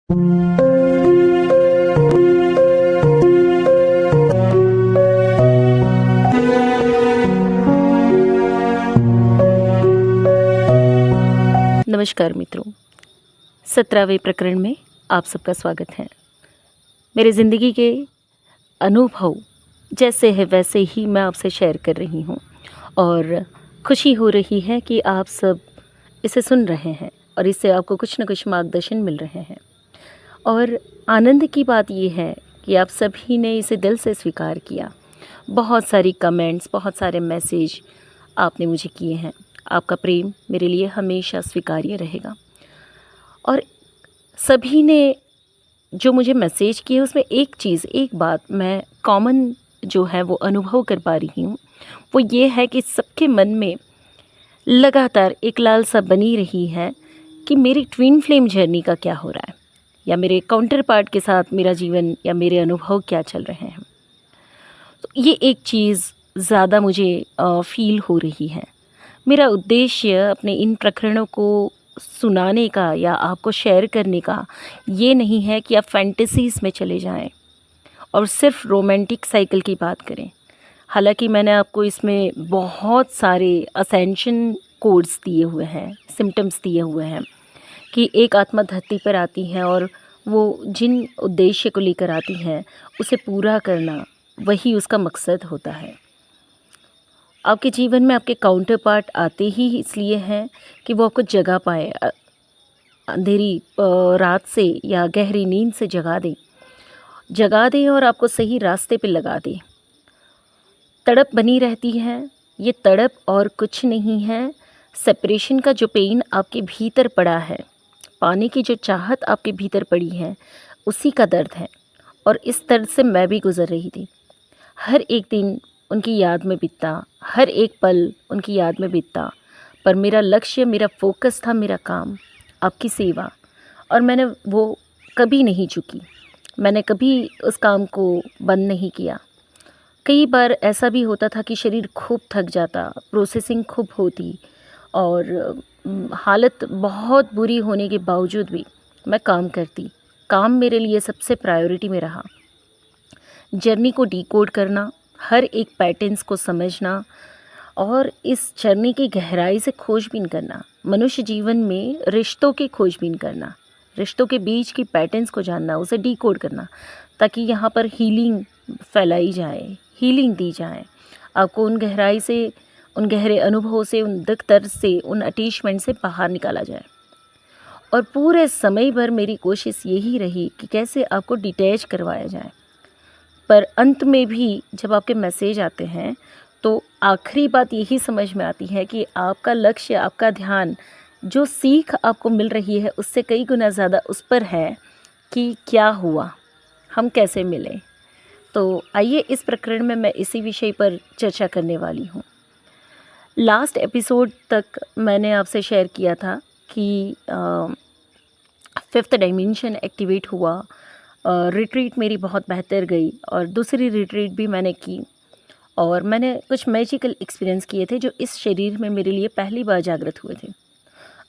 नमस्कार मित्रों, 17वें प्रकरण में आप सबका स्वागत है। मेरे ज़िंदगी के अनुभव जैसे है वैसे ही मैं आपसे शेयर कर रही हूँ और खुशी हो रही है कि आप सब इसे सुन रहे हैं और इससे आपको कुछ न कुछ मार्गदर्शन मिल रहे हैं। और आनंद की बात ये है कि आप सभी ने इसे दिल से स्वीकार किया। बहुत सारी कमेंट्स, बहुत सारे मैसेज आपने मुझे किए हैं। आपका प्रेम मेरे लिए हमेशा स्वीकार्य रहेगा। और सभी ने जो मुझे मैसेज किए उसमें एक बात मैं कॉमन जो है वो अनुभव कर पा रही हूँ, वो ये है कि सबके मन में लगातार एक लालसा बनी रही है कि मेरी ट्विन फ्लेम जर्नी का क्या हो रहा है, या मेरे काउंटर पार्ट के साथ मेरा जीवन या मेरे अनुभव क्या चल रहे हैं। तो ये एक चीज़ ज़्यादा मुझे फील हो रही है। मेरा उद्देश्य अपने इन प्रकरणों को सुनाने का या आपको शेयर करने का ये नहीं है कि आप फैंटेसीज़ में चले जाएं और सिर्फ रोमांटिक साइकिल की बात करें। हालांकि मैंने आपको इसमें बहुत सारे असेंशन कोड्स दिए हुए हैं, सिम्टम्स दिए हुए हैं कि एक आत्मा धरती पर आती है और वो जिन उद्देश्य को लेकर आती है उसे पूरा करना, वही उसका मकसद होता है। आपके जीवन में आपके काउंटर पार्ट आते ही इसलिए हैं कि वो आपको जगा पाए, अंधेरी रात से या गहरी नींद से जगा दें और आपको सही रास्ते पे लगा दें। तड़प बनी रहती है, ये तड़प और कुछ नहीं है, सेपरेशन का जो पेन आपके भीतर पड़ा है, पाने की जो चाहत आपके भीतर पड़ी है, उसी का दर्द है। और इस दर्द से मैं भी गुज़र रही थी। हर एक दिन उनकी याद में बीतता, हर एक पल उनकी याद में बीतता, पर मेरा लक्ष्य, मेरा फोकस था मेरा काम, आपकी सेवा। और मैंने वो कभी नहीं चुकी, मैंने कभी उस काम को बंद नहीं किया। कई बार ऐसा भी होता था कि शरीर खूब थक जाता, प्रोसेसिंग खूब होती और हालत बहुत बुरी होने के बावजूद भी मैं काम करती। काम मेरे लिए सबसे प्रायोरिटी में रहा। जर्नी को डिकोड करना, हर एक पैटर्न्स को समझना और इस जर्नी की गहराई से खोजबीन करना, मनुष्य जीवन में रिश्तों की खोजबीन करना, रिश्तों के बीच की पैटर्न्स को जानना, उसे डिकोड करना, ताकि यहाँ पर हीलिंग फैलाई जाए, हीलिंग दी जाए। आपको उन गहराई से, उन गहरे अनुभवों से, उन दुख दर्द से, उन अटैचमेंट से बाहर निकाला जाए। और पूरे समय भर मेरी कोशिश यही रही कि कैसे आपको डिटैच करवाया जाए। पर अंत में भी जब आपके मैसेज आते हैं तो आखिरी बात यही समझ में आती है कि आपका लक्ष्य, आपका ध्यान, जो सीख आपको मिल रही है उससे कई गुना ज़्यादा उस पर है कि क्या हुआ, हम कैसे मिले। तो आइए इस प्रकरण में मैं इसी विषय पर चर्चा करने वाली हूँ। लास्ट एपिसोड तक मैंने आपसे शेयर किया था कि 5th डायमेंशन एक्टिवेट हुआ, रिट्रीट मेरी बहुत बेहतर गई और दूसरी रिट्रीट भी मैंने की और मैंने कुछ मैजिकल एक्सपीरियंस किए थे जो इस शरीर में मेरे लिए पहली बार जागृत हुए थे।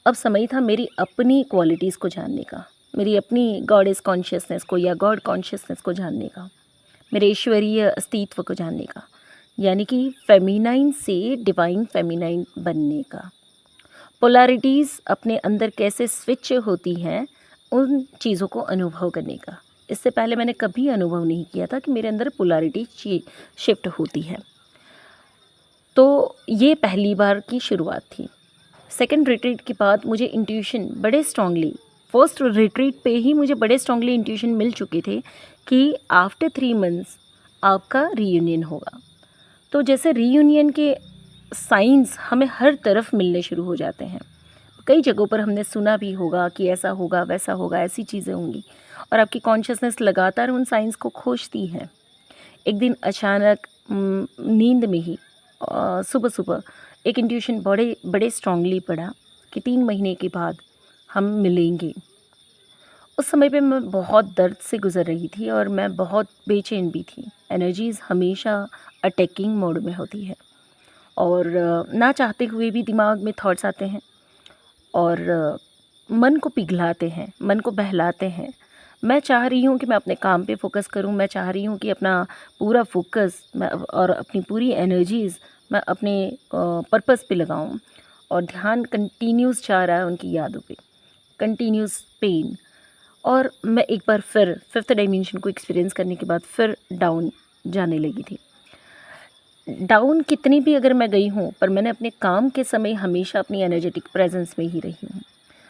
अब समय था मेरी अपनी क्वालिटीज़ को जानने का, मेरी अपनी गॉडेस कॉन्शियसनेस को या गॉड कॉन्शियसनेस को जानने का, मेरे ईश्वरीय अस्तित्व को जानने का, यानी कि फेमिनाइन से डिवाइन फेमिनाइन बनने का। पोलैरिटीज़ अपने अंदर कैसे स्विच होती हैं, उन चीज़ों को अनुभव करने का। इससे पहले मैंने कभी अनुभव नहीं किया था कि मेरे अंदर पोलैरिटी शिफ्ट होती है। तो ये पहली बार की शुरुआत थी। सेकंड रिट्रीट के बाद मुझे इंट्यूशन बड़े स्ट्रांगली, फर्स्ट रिट्रीट पे ही मुझे बड़े स्ट्रांगली इंट्यूशन मिल चुके थे कि आफ्टर 3 मंथ्स आपका रीयूनियन होगा। तो जैसे रीयूनियन के साइंस हमें हर तरफ मिलने शुरू हो जाते हैं। कई जगहों पर हमने सुना भी होगा कि ऐसा होगा, वैसा होगा, ऐसी चीज़ें होंगी और आपकी कॉन्शियसनेस लगातार उन साइंस को खोजती है। एक दिन अचानक नींद में ही सुबह एक इंट्यूशन बड़े बड़े स्ट्रांगली पड़ा कि 3 महीने के बाद हम मिलेंगे। उस समय पे मैं बहुत दर्द से गुज़र रही थी और मैं बहुत बेचैन भी थी। एनर्जीज़ हमेशा अटैकिंग मोड में होती है और ना चाहते हुए भी दिमाग में थॉट्स आते हैं और मन को पिघलाते हैं, मन को बहलाते हैं। मैं चाह रही हूँ कि मैं अपने काम पे फ़ोकस करूँ, मैं चाह रही हूँ कि अपना पूरा फ़ोकस मैं और अपनी पूरी एनर्जीज़ मैं अपने पर्पस पे लगाऊँ, और ध्यान कंटिन्यूस जा रहा है उनकी यादों पे, कंटिन्यूस पेन। और मैं एक बार फिर फिफ्थ डायमेंशन को एक्सपीरियंस करने के बाद फिर डाउन जाने लगी थी। डाउन कितनी भी अगर मैं गई हूँ, पर मैंने अपने काम के समय हमेशा अपनी एनर्जेटिक प्रेजेंस में ही रही हूँ,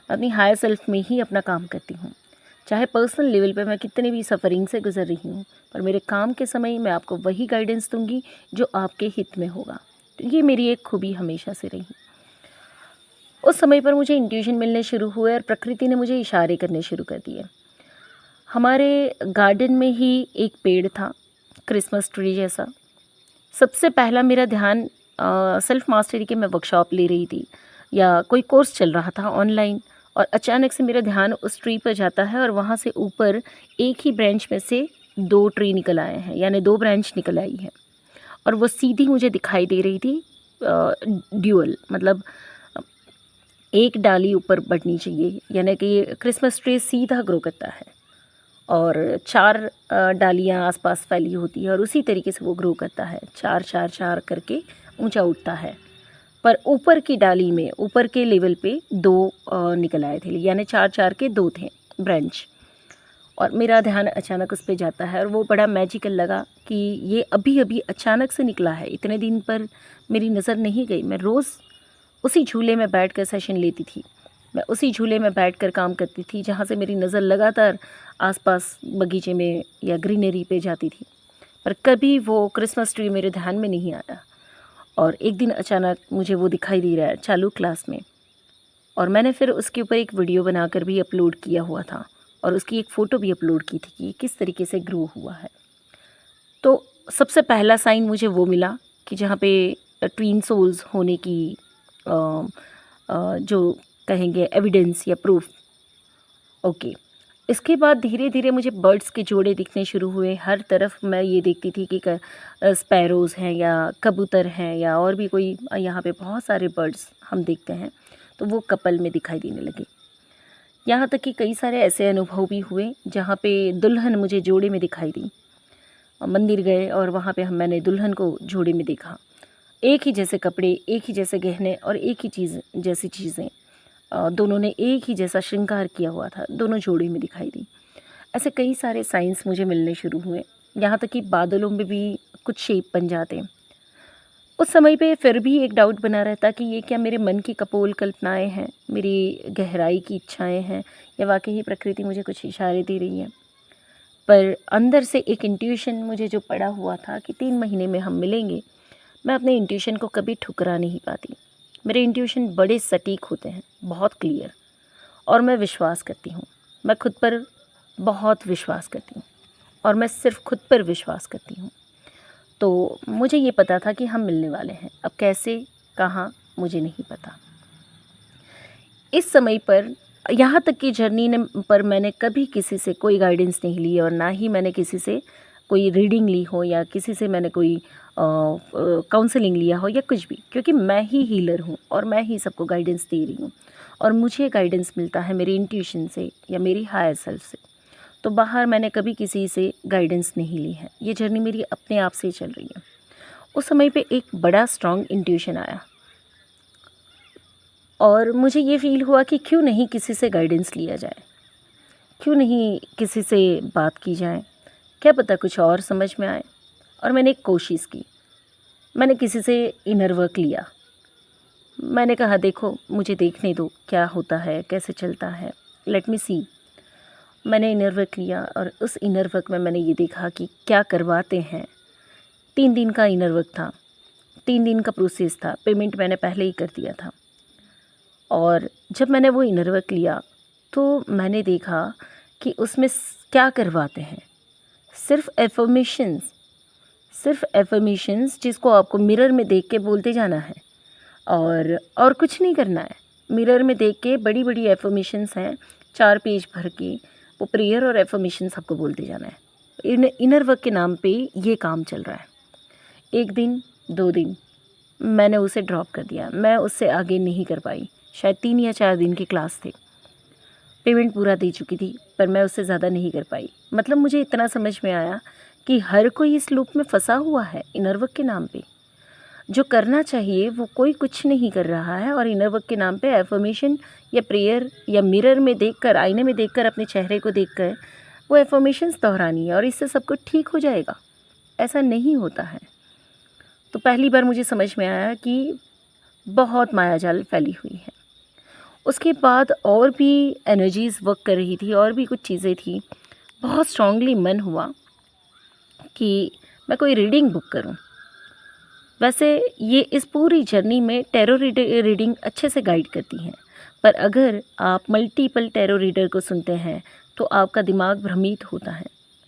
अपनी हायर सेल्फ में ही अपना काम करती हूँ। चाहे पर्सनल लेवल पे मैं कितनी भी सफ़रिंग से गुजर रही हूँ, पर मेरे काम के समय मैं आपको वही गाइडेंस दूंगी जो आपके हित में होगा। तो ये मेरी एक खूबी हमेशा से रही। उस समय पर मुझे इंट्यूशन मिलने शुरू हुए और प्रकृति ने मुझे इशारे करने शुरू कर दिए। हमारे गार्डन में ही एक पेड़ था, क्रिसमस ट्री जैसा। सबसे पहला मेरा ध्यान सेल्फ मास्टरी के मैं वर्कशॉप ले रही थी या कोई कोर्स चल रहा था ऑनलाइन, और अचानक से मेरा ध्यान उस ट्री पर जाता है और वहाँ से ऊपर एक ही ब्रांच में से 2 ट्री निकल आए हैं, यानी 2 ब्रांच निकल आई हैं, और वो सीधी मुझे दिखाई दे रही थी। ड्यूअल मतलब एक डाली ऊपर बढ़नी चाहिए, यानी कि क्रिसमस ट्री सीधा ग्रो करता है और 4 डालियाँ आसपास फैली होती है और उसी तरीके से वो ग्रो करता है, 4 4 4 करके ऊंचा उठता है। पर ऊपर की डाली में ऊपर के लेवल पे 2 निकल आए थे, यानी 4 4 के 2 थे ब्रांच। और मेरा ध्यान अचानक उस पे जाता है और वो बड़ा मैजिकल लगा कि ये अभी अभी अचानक से निकला है, इतने दिन पर मेरी नज़र नहीं गई। मैं रोज़ उसी झूले में बैठ कर सेशन लेती थी, मैं उसी झूले में बैठकर काम करती थी जहाँ से मेरी नज़र लगातार आसपास बगीचे में या ग्रीनरी पे जाती थी, पर कभी वो क्रिसमस ट्री मेरे ध्यान में नहीं आया। और एक दिन अचानक मुझे वो दिखाई दे रहा है चालू क्लास में, और मैंने फिर उसके ऊपर एक वीडियो बनाकर भी अपलोड किया हुआ था और उसकी एक फ़ोटो भी अपलोड की थी कि किस तरीके से ग्रो हुआ है। तो सबसे पहला साइन मुझे वो मिला कि जहाँ पे ट्विन सोल्स होने की जो कहेंगे एविडेंस या प्रूफ। ओके, इसके बाद धीरे धीरे मुझे बर्ड्स के जोड़े दिखने शुरू हुए। हर तरफ मैं ये देखती थी कि स्पैरोज़ हैं या कबूतर हैं या और भी कोई, यहाँ पे बहुत सारे बर्ड्स हम देखते हैं, तो वो कपल में दिखाई देने लगे। यहाँ तक कि कई सारे ऐसे अनुभव भी हुए जहाँ पे दुल्हन मुझे जोड़े में दिखाई दी। मंदिर गए और वहाँ पे मैंने दुल्हन को जोड़े में देखा। एक ही जैसे कपड़े, एक ही जैसे गहने और एक ही चीज़ जैसी चीज़ें, दोनों ने एक ही जैसा श्रृंगार किया हुआ था, दोनों जोड़ी में दिखाई दी। ऐसे कई सारे साइंस मुझे मिलने शुरू हुए, यहाँ तक कि बादलों में भी कुछ शेप बन जाते। उस समय पे फिर भी एक डाउट बना रहता कि ये क्या मेरे मन की कपोल कल्पनाएं हैं, मेरी गहराई की इच्छाएं हैं, या वाकई ही प्रकृति मुझे कुछ इशारे दे रही है। पर अंदर से एक इंट्यूशन मुझे जो पड़ा हुआ था कि 3 महीने में हम मिलेंगे, मैं अपने इंट्यूशन को कभी ठुकरा नहीं पाती। मेरे इंट्यूशन बड़े सटीक होते हैं, बहुत क्लियर, और मैं विश्वास करती हूँ। मैं खुद पर बहुत विश्वास करती हूँ और मैं सिर्फ खुद पर विश्वास करती हूँ। तो मुझे ये पता था कि हम मिलने वाले हैं। अब कैसे, कहाँ, मुझे नहीं पता। इस समय पर, यहाँ तक कि जर्नी ने पर मैंने कभी किसी से कोई गाइडेंस नहीं ली और ना ही मैंने किसी से कोई रीडिंग ली हो या किसी से मैंने कोई काउंसलिंग लिया हो या कुछ भी, क्योंकि मैं ही हीलर हूँ और मैं ही सबको गाइडेंस दे रही हूँ और मुझे गाइडेंस मिलता है मेरी इंट्यूशन से या मेरी हायर सेल्फ से। तो बाहर मैंने कभी किसी से गाइडेंस नहीं ली है, ये जर्नी मेरी अपने आप से चल रही है। उस समय पे एक बड़ा स्ट्रॉन्ग इंट्यूशन आया और मुझे ये फील हुआ कि क्यों नहीं किसी से गाइडेंस लिया जाए, क्यों नहीं किसी से बात की जाए, क्या पता कुछ और समझ में आए। और मैंने एक कोशिश की, मैंने किसी से इनर वर्क लिया। मैंने कहा देखो मुझे देखने दो क्या होता है, कैसे चलता है, लेट मी सी। मैंने इनर वर्क लिया और उस इनर वर्क में मैंने ये देखा कि क्या करवाते हैं। 3 दिन का इनर वर्क था, 3 दिन का प्रोसेस था, पेमेंट मैंने पहले ही कर दिया था। और जब मैंने वो इनर वर्क लिया तो मैंने देखा कि उसमें क्या करवाते हैं, सिर्फ एफर्मेशंस जिसको आपको मिरर में देख के बोलते जाना है और कुछ नहीं करना है। मिरर में देख के बड़ी बड़ी एफर्मेशंस हैं, 4 पेज भर के, वो प्रेयर और एफर्मेशंस आपको बोलते जाना है। इनर वर्क के नाम पे ये काम चल रहा है। 1 दिन 2 दिन मैंने उसे ड्रॉप कर दिया, मैं उससे आगे नहीं कर पाई। शायद 3 या 4 दिन की क्लास थी। पेमेंट पूरा दे चुकी थी, पर मैं उससे ज़्यादा नहीं कर पाई। मतलब मुझे इतना समझ में आया कि हर कोई इस लूप में फंसा हुआ है इनर वर्क के नाम पे। जो करना चाहिए वो कोई कुछ नहीं कर रहा है, और इनर वर्क के नाम पे एफर्मेशन या प्रेयर या मिरर में देखकर, आईने में देखकर, अपने चेहरे को देखकर वो एफर्मेशंस दोहरानी है और इससे सब कुछ ठीक हो जाएगा। ऐसा नहीं होता है। तो पहली बार मुझे समझ में आया कि बहुत मायाजाल फैली हुई है। उसके बाद और भी एनर्जीज़ वर्क कर रही थी, और भी कुछ चीज़ें थी। बहुत स्ट्रांगली मन हुआ कि मैं कोई रीडिंग बुक करूं। वैसे ये इस पूरी जर्नी में टैरो रीडिंग अच्छे से गाइड करती हैं, पर अगर आप मल्टीपल टैरो रीडर को सुनते हैं तो आपका दिमाग भ्रमित होता है।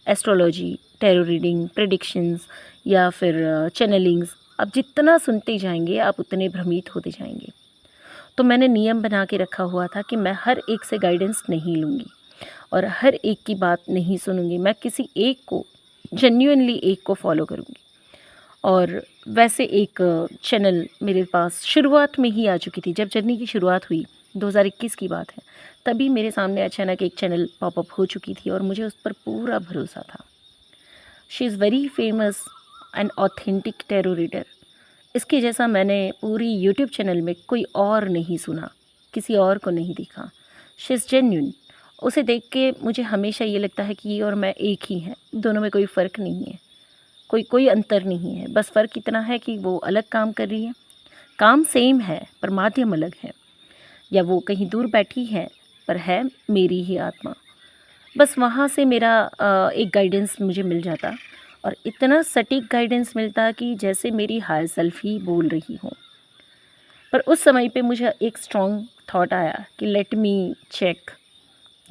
एस्ट्रोलॉजी, टैरो रीडिंग, प्रेडिक्शंस या फिर चैनलिंग्स, आप जितना सुनते जाएंगे आप उतने भ्रमित होते जाएंगे। तो मैंने नियम बना के रखा हुआ था कि मैं हर एक से गाइडेंस नहीं लूँगी और हर एक की बात नहीं सुनूंगी। मैं किसी एक को, जेन्युइनली एक को फॉलो करूँगी। और वैसे एक चैनल मेरे पास शुरुआत में ही आ चुकी थी। जब जर्नी की शुरुआत हुई, 2021 की बात है, तभी मेरे सामने अचानक एक चैनल पॉपअप हो चुकी थी और मुझे उस पर पूरा भरोसा था। She is very famous and authentic tarot reader. इसके जैसा मैंने पूरी यूट्यूब चैनल में कोई और नहीं सुना, किसी और को नहीं देखा। She is genuine. उसे देख के मुझे हमेशा ये लगता है कि ये और मैं एक ही हैं, दोनों में कोई फ़र्क नहीं है, कोई अंतर नहीं है। बस फ़र्क इतना है कि वो अलग काम कर रही है, काम सेम है पर माध्यम अलग है, या वो कहीं दूर बैठी है पर है मेरी ही आत्मा। बस वहाँ से मेरा एक गाइडेंस मुझे मिल जाता, और इतना सटीक गाइडेंस मिलता कि जैसे मेरी हायर सेल्फ ही बोल रही हो। पर उस समय पे मुझे एक स्ट्रॉन्ग थॉट आया कि लेट मी चेक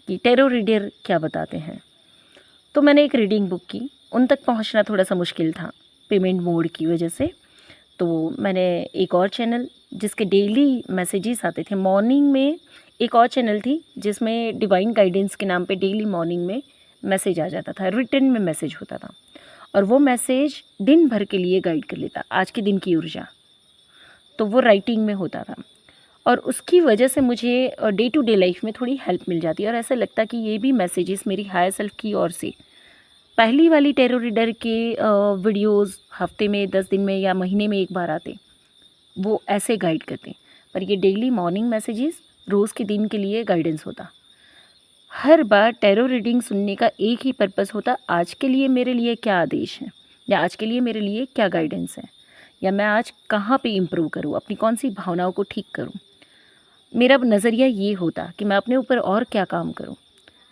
कि टैरो रीडर क्या बताते हैं। तो मैंने एक रीडिंग बुक की। उन तक पहुंचना थोड़ा सा मुश्किल था पेमेंट मोड की वजह से। तो मैंने एक और चैनल जिसके डेली मैसेजेस आते थे, मॉर्निंग में एक और चैनल थी जिसमें डिवाइन गाइडेंस के नाम पे डेली मॉर्निंग में मैसेज आ जाता था, रिटन में मैसेज होता था, और वो मैसेज दिन भर के लिए गाइड कर लेता, आज के दिन की ऊर्जा। तो वो राइटिंग में होता था, और उसकी वजह से मुझे डे टू डे लाइफ में थोड़ी हेल्प मिल जाती, और ऐसा लगता कि ये भी मैसेजेस मेरी हायर सेल्फ की ओर से। पहली वाली टैरो रीडर के वीडियोस हफ्ते में, 10 दिन में या महीने में एक बार आते, वो ऐसे गाइड करते, पर ये डेली मॉर्निंग मैसेजेस रोज़ के दिन के लिए गाइडेंस होता। हर बार टैरो रीडिंग सुनने का एक ही पर्पस होता, आज के लिए मेरे लिए क्या आदेश है, या आज के लिए मेरे लिए क्या गाइडेंस है, या मैं आज कहाँ पे इम्प्रूव करूँ, अपनी कौन सी भावनाओं को ठीक करूँ। मेरा नज़रिया ये होता कि मैं अपने ऊपर और क्या काम करूँ,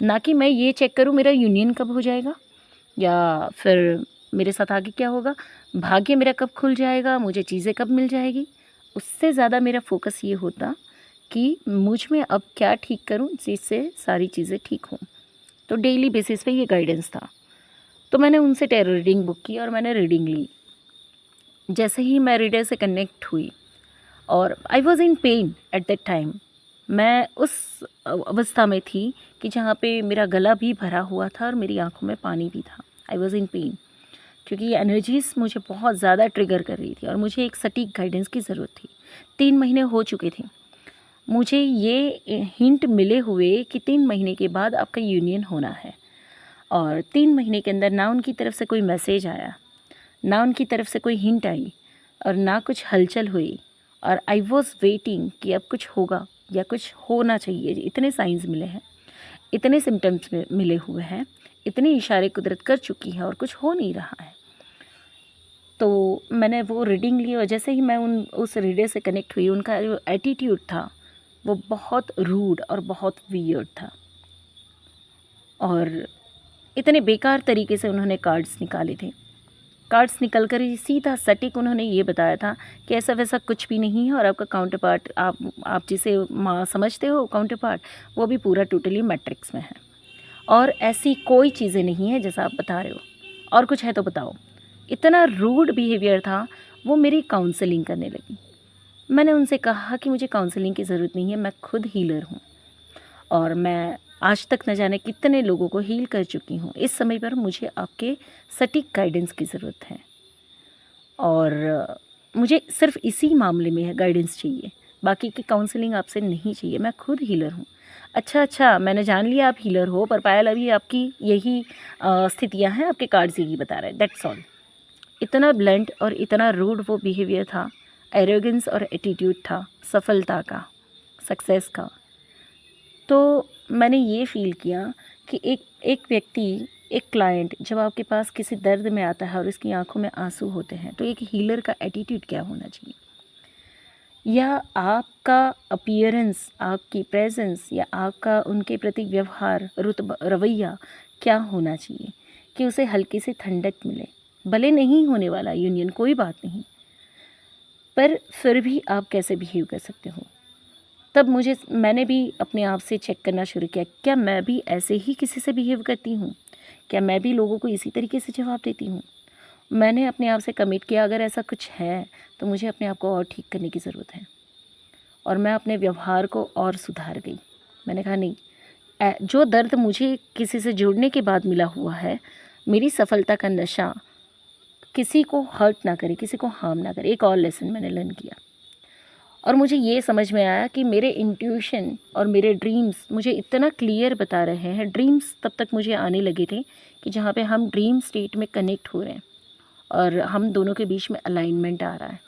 ना कि मैं ये चेक करूँ मेरा यूनियन कब हो जाएगा, या फिर मेरे साथ आगे क्या होगा, भाग्य मेरा कब खुल जाएगा, मुझे चीज़ें कब मिल जाएगी। उससे ज़्यादा मेरा फोकस ये होता कि मुझ में अब क्या ठीक करूं जिससे सारी चीज़ें ठीक हों। तो डेली बेसिस पे ये गाइडेंस था। तो मैंने उनसे टैरो रीडिंग बुक की और मैंने रीडिंग ली। जैसे ही मैं रीडर से कनेक्ट हुई, और I was in pen at that time. मैं उस अवस्था में थी कि जहाँ पे मेरा गला भी भरा हुआ था और मेरी आंखों में पानी भी था। आई वॉज़ इन पेन, क्योंकि ये एनर्जीज़ मुझे बहुत ज़्यादा ट्रिगर कर रही थी और मुझे एक सटीक गाइडेंस की ज़रूरत थी। 3 महीने हो चुके थे, मुझे ये हिंट मिले हुए कि 3 महीने के बाद आपका यूनियन होना है, और 3 महीने के अंदर ना उनकी तरफ से कोई मैसेज आया, ना उनकी तरफ से कोई हिंट आई, और ना कुछ हलचल हुई। और आई वॉज़ वेटिंग कि अब कुछ होगा या कुछ होना चाहिए। इतने साइंस मिले हैं, इतने सिम्टम्स मिले हुए हैं, इतने इशारे कुदरत कर चुकी है और कुछ हो नहीं रहा है। तो मैंने वो रीडिंग ली, और जैसे ही मैं उस रीडर से कनेक्ट हुई, उनका जो एटीट्यूड था वो बहुत रूड और बहुत वियर्ड था, और इतने बेकार तरीके से उन्होंने कार्ड्स निकाले थे। कार्ड्स निकल कर ही सीधा सटीक उन्होंने ये बताया था कि ऐसा वैसा कुछ भी नहीं है, और आपका काउंटर पार्ट, आप जिसे माँ समझते हो काउंटर पार्ट, वो भी पूरा टोटली मैट्रिक्स में है, और ऐसी कोई चीज़ें नहीं है जैसा आप बता रहे हो, और कुछ है तो बताओ। इतना रूड बिहेवियर था। वो मेरी काउंसलिंग करने लगी। मैंने उनसे कहा कि मुझे काउंसलिंग की ज़रूरत नहीं है, मैं खुद हीलर हूँ, और मैं आज तक न जाने कितने लोगों को हील कर चुकी हूँ। इस समय पर मुझे आपके सटीक गाइडेंस की ज़रूरत है, और मुझे सिर्फ इसी मामले में गाइडेंस चाहिए, बाकी की काउंसलिंग आपसे नहीं चाहिए। मैं खुद हीलर हूँ, अच्छा अच्छा, मैंने जान लिया आप हीलर हो, पर पायल अभी आपकी यही स्थितियाँ हैं, आपके कार्ड्स यही बता रहे हैं, दैट्स ऑल। इतना ब्लंट और इतना रूड वो बिहेवियर था, एरोगेंस और एटीट्यूड था सफलता का, सक्सेस का। तो मैंने ये फ़ील किया कि एक एक व्यक्ति, एक क्लाइंट जब आपके पास किसी दर्द में आता है और उसकी आंखों में आंसू होते हैं, तो एक हीलर का एटीट्यूड क्या होना चाहिए, या आपका अपीयरेंस, आपकी प्रेजेंस, या आपका उनके प्रति व्यवहार, रवैया क्या होना चाहिए कि उसे हल्की सी ठंडक मिले। भले नहीं होने वाला यूनियन, कोई बात नहीं, पर फिर भी आप कैसे बिहेव कर सकते हो। तब मैंने भी अपने आप से चेक करना शुरू किया, क्या मैं भी ऐसे ही किसी से बिहेव करती हूँ, क्या मैं भी लोगों को इसी तरीके से जवाब देती हूँ। मैंने अपने आप से कमिट किया, अगर ऐसा कुछ है तो मुझे अपने आप को और ठीक करने की ज़रूरत है, और मैं अपने व्यवहार को और सुधार गई। मैंने कहा नहीं, जो दर्द मुझे किसी से जुड़ने के बाद मिला हुआ है, मेरी सफलता का नशा किसी को हर्ट ना करे, किसी को हार्म ना करे। एक और लेसन मैंने लर्न किया, और मुझे ये समझ में आया कि मेरे इंट्यूशन और मेरे ड्रीम्स मुझे इतना क्लियर बता रहे हैं। ड्रीम्स तब तक मुझे आने लगे थे कि जहाँ पे हम ड्रीम स्टेट में कनेक्ट हो रहे हैं और हम दोनों के बीच में अलाइनमेंट आ रहा है,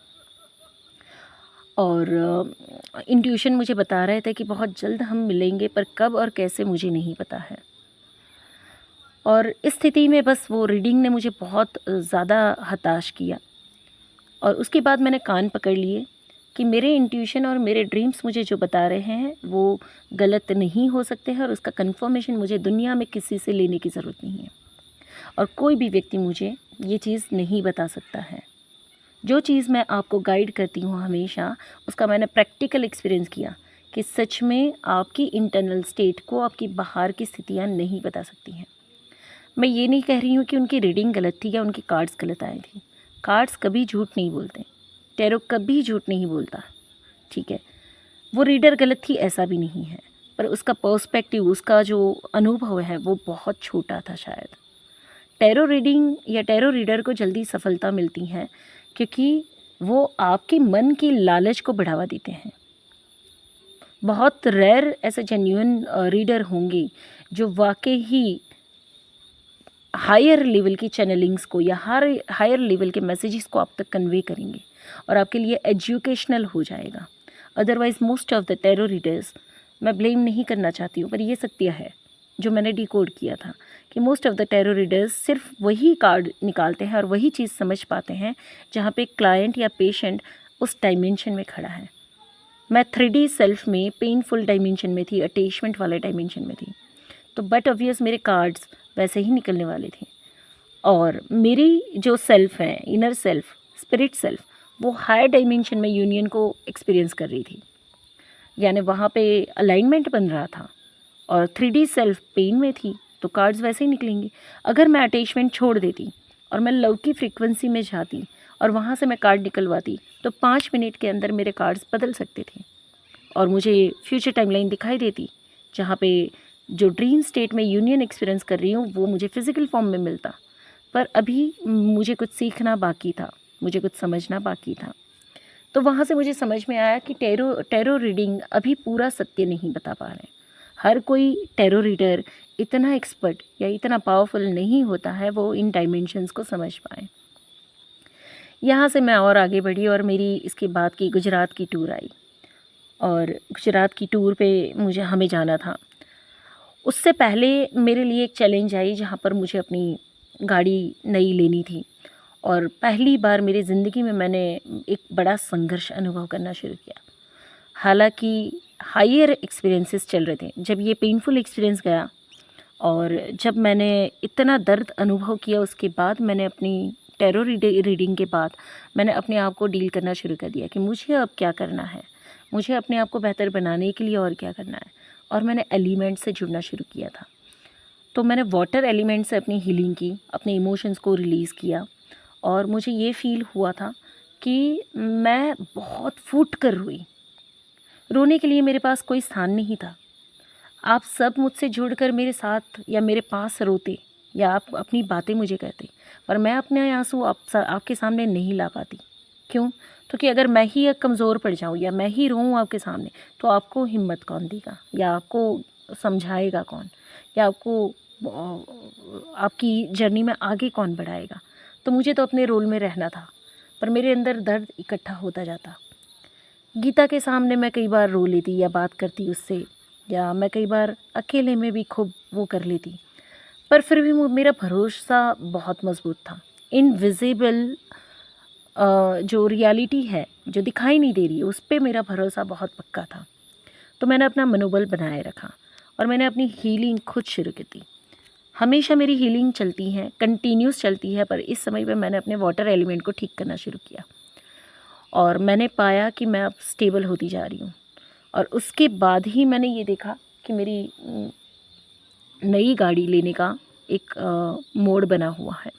और इंट्यूशन मुझे बता रहे थे कि बहुत जल्द हम मिलेंगे, पर कब और कैसे मुझे नहीं पता है। और इस स्थिति में बस वो रीडिंग ने मुझे बहुत ज़्यादा हताश किया, और उसके बाद मैंने कान पकड़ लिए कि मेरे इंट्यूशन और मेरे ड्रीम्स मुझे जो बता रहे हैं वो गलत नहीं हो सकते हैं, और उसका कंफर्मेशन मुझे दुनिया में किसी से लेने की ज़रूरत नहीं है, और कोई भी व्यक्ति मुझे ये चीज़ नहीं बता सकता है। जो चीज़ मैं आपको गाइड करती हूँ हमेशा, उसका मैंने प्रैक्टिकल एक्सपीरियंस किया कि सच में आपकी इंटरनल स्टेट को आपकी बाहर की स्थितियाँ नहीं बता सकती हैं। मैं ये नहीं कह रही हूँ कि उनकी रीडिंग गलत थी या उनकी कार्ड्स गलत आए थे। कार्ड्स कभी झूठ नहीं बोलते, टैरो कभी झूठ नहीं बोलता, ठीक है। वो रीडर गलत थी ऐसा भी नहीं है, पर उसका पर्सपेक्टिव, उसका जो अनुभव है वो बहुत छोटा था शायद। टैरो रीडिंग या टैरो रीडर को जल्दी सफलता मिलती है क्योंकि वो आपके मन की लालच को बढ़ावा देते हैं। बहुत रेयर ऐसे जेन्युइन रीडर होंगे जो वाकई ही हायर लेवल की चैनलिंग्स को या हायर लेवल के मैसेजेस को आप तक कन्वे करेंगे और आपके लिए एजुकेशनल हो जाएगा। Otherwise most of the tarot readers, मैं ब्लेम नहीं करना चाहती हूँ, पर ये सत्य है जो मैंने डिकोड किया था कि most of the tarot readers सिर्फ वही कार्ड निकालते हैं और वही चीज़ समझ पाते हैं जहाँ पे क्लाइंट या पेशेंट उस डायमेंशन में खड़ा है। मैं 3D सेल्फ में पेनफुल डायमेंशन में थी, अटैचमेंट वाले डायमेंशन में थी, तो बट ऑब्वियस मेरे कार्ड्स वैसे ही निकलने वाले थे। और मेरी जो सेल्फ है, इनर सेल्फ, स्पिरिट सेल्फ, वो हायर डायमेंशन में यूनियन को एक्सपीरियंस कर रही थी, यानी वहाँ पे अलाइनमेंट बन रहा था, और 3D सेल्फ पेन में थी, तो कार्ड्स वैसे ही निकलेंगे। अगर मैं अटैचमेंट छोड़ देती और मैं लव की फ्रीक्वेंसी में जाती और वहाँ से मैं कार्ड निकलवाती, तो 5 मिनट के अंदर मेरे कार्ड्स बदल सकते थे और मुझे फ्यूचर टाइमलाइन दिखाई देती, जहाँ पे जो ड्रीम स्टेट में यूनियन एक्सपीरियंस कर रही हूँ वो मुझे फ़िज़िकल फॉर्म में मिलता। पर अभी मुझे कुछ सीखना बाकी था, मुझे कुछ समझना बाकी था। तो वहाँ से मुझे समझ में आया कि टैरो रीडिंग अभी पूरा सत्य नहीं बता पा रहे। हर कोई टैरो रीडर इतना एक्सपर्ट या इतना पावरफुल नहीं होता है वो इन डायमेंशंस को समझ पाए। यहाँ से मैं और आगे बढ़ी और मेरी इसके बाद की गुजरात की टूर आई, और गुजरात की टूर पे हमें जाना था। उससे पहले मेरे लिए एक चैलेंज आई जहाँ पर मुझे अपनी गाड़ी नई लेनी थी, और पहली बार मेरी ज़िंदगी में मैंने एक बड़ा संघर्ष अनुभव करना शुरू किया। हालांकि हायर एक्सपीरियंसेस चल रहे थे, जब ये पेनफुल एक्सपीरियंस गया और जब मैंने इतना दर्द अनुभव किया, उसके बाद मैंने अपनी टैरो रीडिंग के बाद मैंने अपने आप को डील करना शुरू कर दिया कि मुझे अब क्या करना है, मुझे अपने आप को बेहतर बनाने के लिए और क्या करना है। और मैंने एलिमेंट से जुड़ना शुरू किया था। तो मैंने वाटर एलिमेंट से अपनी हीलिंग की, अपने इमोशंस को रिलीज़ किया, और मुझे ये फ़ील हुआ था कि मैं बहुत फूट कर रोई। रोने के लिए मेरे पास कोई स्थान नहीं था। आप सब मुझसे जुड़कर मेरे साथ या मेरे पास रोते, या आप अपनी बातें मुझे कहते, पर मैं अपने आंसू आपके सामने नहीं ला पाती। क्यों? क्योंकि अगर मैं ही कमज़ोर पड़ जाऊँ या मैं ही रोऊँ आपके सामने, तो आपको हिम्मत कौन देगा, या आपको समझाएगा कौन, या आपको आपकी जर्नी में आगे कौन बढ़ाएगा। तो मुझे तो अपने रोल में रहना था, पर मेरे अंदर दर्द इकट्ठा होता जाता। गीता के सामने मैं कई बार रो लेती या बात करती उससे, या मैं कई बार अकेले में भी खूब वो कर लेती, पर फिर भी मेरा भरोसा बहुत मज़बूत था। इनविजिबल जो रियलिटी है, जो दिखाई नहीं दे रही, उस पे मेरा भरोसा बहुत पक्का था। तो मैंने अपना मनोबल बनाए रखा और मैंने अपनी हीलिंग खुद शुरू की थी। हमेशा मेरी हीलिंग चलती है, कंटिन्यूस चलती है, पर इस समय पे मैंने अपने वाटर एलिमेंट को ठीक करना शुरू किया और मैंने पाया कि मैं अब स्टेबल होती जा रही हूँ। और उसके बाद ही मैंने ये देखा कि मेरी नई गाड़ी लेने का एक मोड़ बना हुआ है।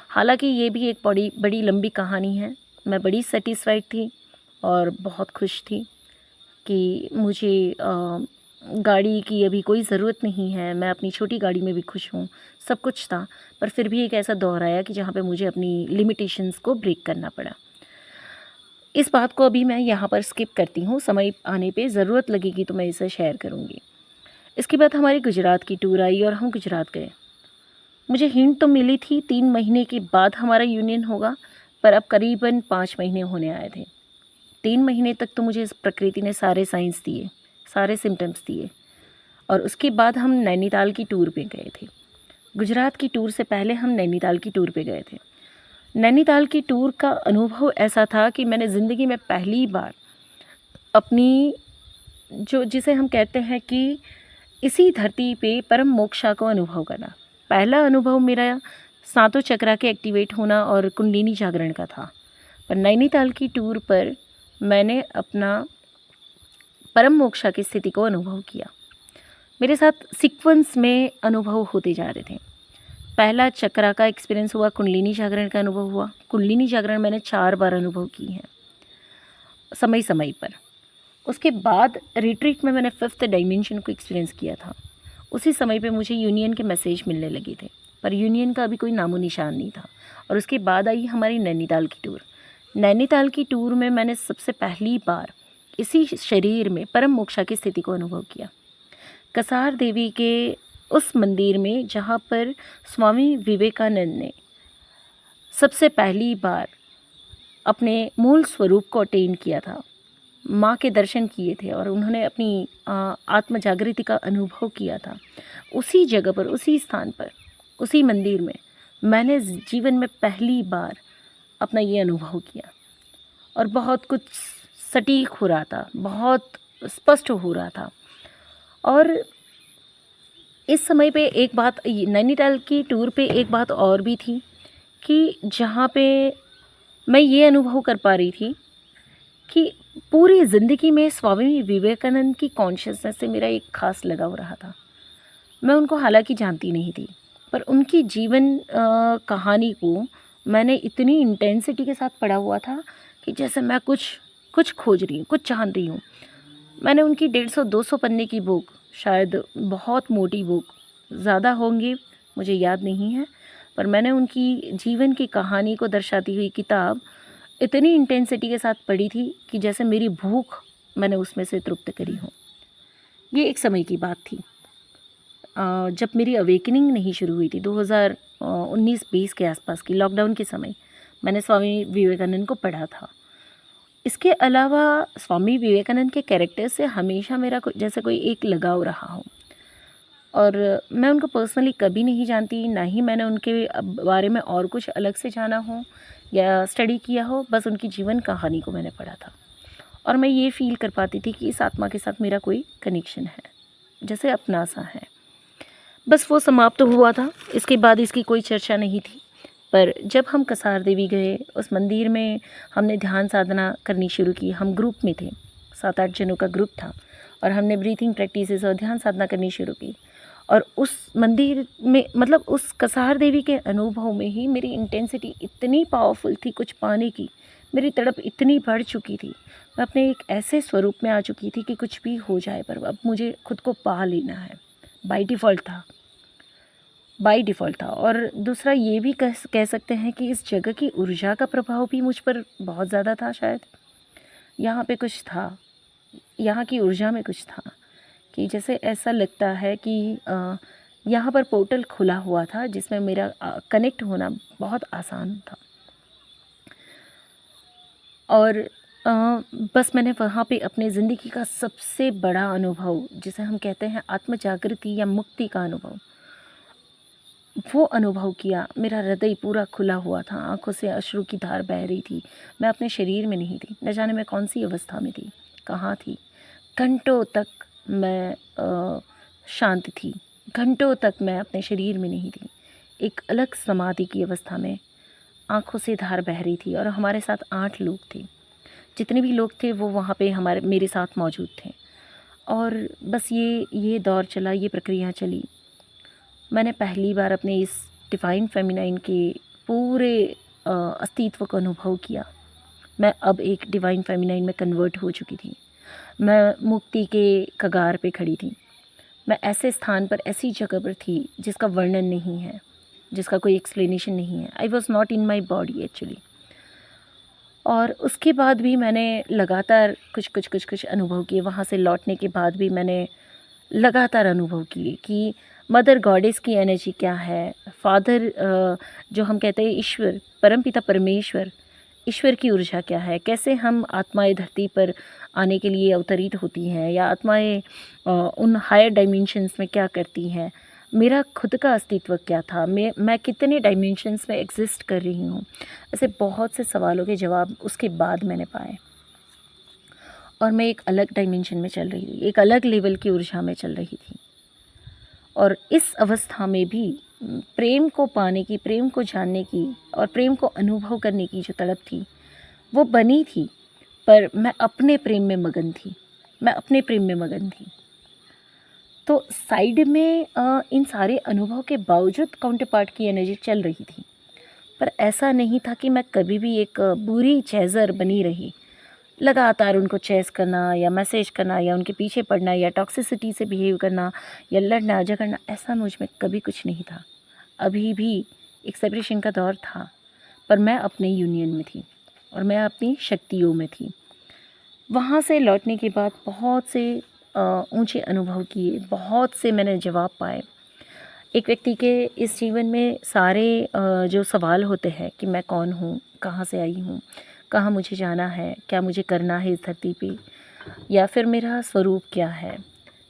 हालांकि ये भी एक बड़ी बड़ी लंबी कहानी है। मैं बड़ी सेटिस्फाइड थी और बहुत खुश थी कि मुझे गाड़ी की अभी कोई ज़रूरत नहीं है, मैं अपनी छोटी गाड़ी में भी खुश हूँ, सब कुछ था। पर फिर भी एक ऐसा दौर आया कि जहाँ पे मुझे अपनी लिमिटेशंस को ब्रेक करना पड़ा। इस बात को अभी मैं यहाँ पर स्किप करती हूँ, समय आने पे ज़रूरत लगेगी तो मैं इसे शेयर करूँगी। इसके बाद हमारी गुजरात की टूर आई और हम गुजरात गए। मुझे हिंट तो मिली थी 3 महीने के बाद हमारा यूनियन होगा, पर अब करीबन 5 महीने होने आए थे। 3 महीने तक तो मुझे इस प्रकृति ने सारे साइंस दिए, सारे सिम्टम्स दिए, और उसके बाद हम नैनीताल की टूर पे गए थे। गुजरात की टूर से पहले हम नैनीताल की टूर पे गए थे। नैनीताल की टूर का अनुभव ऐसा था कि मैंने ज़िंदगी में पहली बार अपनी जो जिसे हम कहते हैं कि इसी धरती पे परम मोक्षा को अनुभव करना। पहला अनुभव मेरा सातों चक्रा के एक्टिवेट होना और कुंडलिनी जागरण का था। पर नैनीताल की टूर पर मैंने अपना परम मोक्षा की स्थिति को अनुभव किया। मेरे साथ सीक्वेंस में अनुभव होते जा रहे थे। पहला चक्रा का एक्सपीरियंस हुआ, कुंडलिनी जागरण का अनुभव हुआ। कुंडलिनी जागरण मैंने 4 बार अनुभव की है समय समय पर। उसके बाद रिट्रीट में मैंने 5th डायमेंशन को एक्सपीरियंस किया था। उसी समय पे मुझे यूनियन के मैसेज मिलने लगे थे, पर यूनियन का अभी कोई नामो निशान नहीं था। और उसके बाद आई हमारी नैनीताल की टूर। नैनीताल की टूर में मैंने सबसे पहली बार इसी शरीर में परम मोक्षा की स्थिति को अनुभव किया। कसार देवी के उस मंदिर में जहाँ पर स्वामी विवेकानंद ने सबसे पहली बार अपने मूल स्वरूप को अटेन किया था, माँ के दर्शन किए थे और उन्होंने अपनी आत्म जागृति का अनुभव किया था। उसी जगह पर, उसी स्थान पर, उसी मंदिर में मैंने जीवन में पहली बार अपना ये अनुभव किया और बहुत कुछ सटीक हो रहा था, बहुत स्पष्ट हो रहा था। और इस समय पे एक बात, नैनीताल की टूर पे एक बात और भी थी कि जहाँ पे मैं ये अनुभव कर पा रही थी कि पूरी ज़िंदगी में स्वामी विवेकानंद की कॉन्शियसनेस से मेरा एक ख़ास लगाव रहा था। मैं उनको हालांकि जानती नहीं थी, पर उनकी जीवन कहानी को मैंने इतनी इंटेंसिटी के साथ पढ़ा हुआ था कि जैसे मैं कुछ खोज रही हूँ, कुछ जान रही हूँ। मैंने उनकी 150-200 पन्ने की बुक, शायद बहुत मोटी बुक, ज़्यादा होंगी मुझे याद नहीं है, पर मैंने उनकी जीवन की कहानी को दर्शाती हुई किताब इतनी इंटेंसिटी के साथ पढ़ी थी कि जैसे मेरी भूख मैंने उसमें से तृप्त करी हो। ये एक समय की बात थी जब मेरी अवेकनिंग नहीं शुरू हुई थी, 2019-20 के आसपास की, लॉकडाउन के समय मैंने स्वामी विवेकानंद को पढ़ा था। इसके अलावा स्वामी विवेकानंद के कैरेक्टर से हमेशा मेरा जैसे कोई एक लगाव रहा हो, और मैं उनको पर्सनली कभी नहीं जानती, ना ही मैंने उनके बारे में और कुछ अलग से जाना हो या स्टडी किया हो। बस उनकी जीवन कहानी को मैंने पढ़ा था और मैं ये फील कर पाती थी कि इस आत्मा के साथ मेरा कोई कनेक्शन है, जैसे अपना सा है। बस वो समाप्त हुआ था, इसके बाद इसकी कोई चर्चा नहीं थी। पर जब हम कसार देवी गए, उस मंदिर में हमने ध्यान साधना करनी शुरू की। हम ग्रुप में थे, 7-8 जनों का ग्रुप था, और हमने ब्रीथिंग प्रैक्टिसेस और ध्यान साधना करनी शुरू की। और उस मंदिर में, मतलब उस कसार देवी के अनुभव में ही मेरी इंटेंसिटी इतनी पावरफुल थी कुछ पाने की, मेरी तड़प इतनी बढ़ चुकी थी, मैं अपने एक ऐसे स्वरूप में आ चुकी थी कि कुछ भी हो जाए पर अब मुझे खुद को पा लेना है। बाय डिफ़ॉल्ट था। और दूसरा ये भी कह सकते हैं कि इस जगह की ऊर्जा का प्रभाव भी मुझ पर बहुत ज़्यादा था। शायद यहाँ पे कुछ था, यहाँ की ऊर्जा में कुछ था कि जैसे ऐसा लगता है कि यहाँ पर पोर्टल खुला हुआ था जिसमें मेरा कनेक्ट होना बहुत आसान था। और बस मैंने वहाँ पे अपने ज़िंदगी का सबसे बड़ा अनुभव, जिसे हम कहते हैं आत्म जागृति या मुक्ति का अनुभव, वो अनुभव किया। मेरा हृदय पूरा खुला हुआ था, आँखों से अश्रु की धार बह रही थी। मैं अपने शरीर में नहीं थी, न जाने मैं कौन सी अवस्था में थी, कहाँ थी। घंटों तक मैं शांत थी, घंटों तक मैं अपने शरीर में नहीं थी। एक अलग समाधि की अवस्था में आँखों से धार बह रही थी। और हमारे साथ 8 लोग थे, जितने भी लोग थे वो वहाँ पे मेरे साथ मौजूद थे। और बस ये दौर चला, ये प्रक्रिया चली। मैंने पहली बार अपने इस डिवाइन फेमिनाइन के पूरे अस्तित्व को अनुभव किया। मैं अब एक डिवाइन फेमिनाइन में कन्वर्ट हो चुकी थी। मैं मुक्ति के कगार पे खड़ी थी। मैं ऐसे स्थान पर, ऐसी जगह पर थी जिसका वर्णन नहीं है, जिसका कोई एक्सप्लेनेशन नहीं है। I was not in my body actually. और उसके बाद भी मैंने लगातार कुछ अनुभव किए। वहाँ से लौटने के बाद भी मैंने लगातार अनुभव किए कि मदर गॉडेस की एनर्जी क्या है, फादर जो हम कहते हैं ईश्वर, परमपिता परमेश्वर, ईश्वर की ऊर्जा क्या है, कैसे हम आत्माएं धरती पर आने के लिए अवतरित होती हैं, या आत्माएं उन हायर डायमेंशंस में क्या करती हैं, मेरा खुद का अस्तित्व क्या था, मैं कितने डायमेंशंस में एग्जिस्ट कर रही हूँ। ऐसे बहुत से सवालों के जवाब उसके बाद मैंने पाए। और मैं एक अलग डायमेंशन में चल रही थी, एक अलग लेवल की ऊर्जा में चल रही थी। और इस अवस्था में भी प्रेम को पाने की, प्रेम को जानने की और प्रेम को अनुभव करने की जो तड़प थी वो बनी थी। पर मैं अपने प्रेम में मगन थी, मैं अपने प्रेम में मगन थी। तो साइड में इन सारे अनुभव के बावजूद काउंटर पार्ट की एनर्जी चल रही थी। पर ऐसा नहीं था कि मैं कभी भी एक बुरी चेज़र बनी रही, लगातार उनको चेस करना या मैसेज करना या उनके पीछे पड़ना या टॉक्सिसिटी से बिहेव करना या लड़ना झगड़ना, ऐसा मुझ में कभी कुछ नहीं था। अभी भी एक सेपरेशन का दौर था, पर मैं अपने यूनियन में थी और मैं अपनी शक्तियों में थी। वहाँ से लौटने के बाद बहुत से ऊंचे अनुभव किए, बहुत से मैंने जवाब पाए। एक व्यक्ति के इस जीवन में सारे जो सवाल होते हैं कि मैं कौन हूँ, कहाँ से आई हूँ, कहाँ मुझे जाना है, क्या मुझे करना है इस धरती पे, या फिर मेरा स्वरूप क्या है,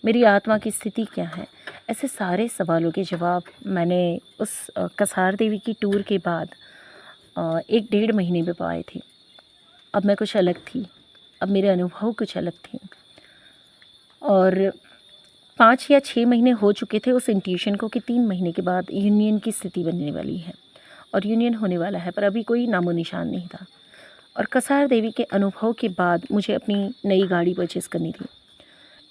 मेरी आत्मा की स्थिति क्या है, ऐसे सारे सवालों के जवाब मैंने उस कसार देवी की टूर के बाद 1-1.5 महीने में पाए थे। अब मैं कुछ अलग थी, अब मेरे अनुभव कुछ अलग थे। और 5 या 6 महीने हो चुके थे उस इंट्यूशन को कि 3 महीने के बाद यूनियन की स्थिति बनने वाली है और यूनियन होने वाला है, पर अभी कोई नामो निशान नहीं था। और कसार देवी के अनुभव के बाद मुझे अपनी नई गाड़ी परचेज़ करनी थी।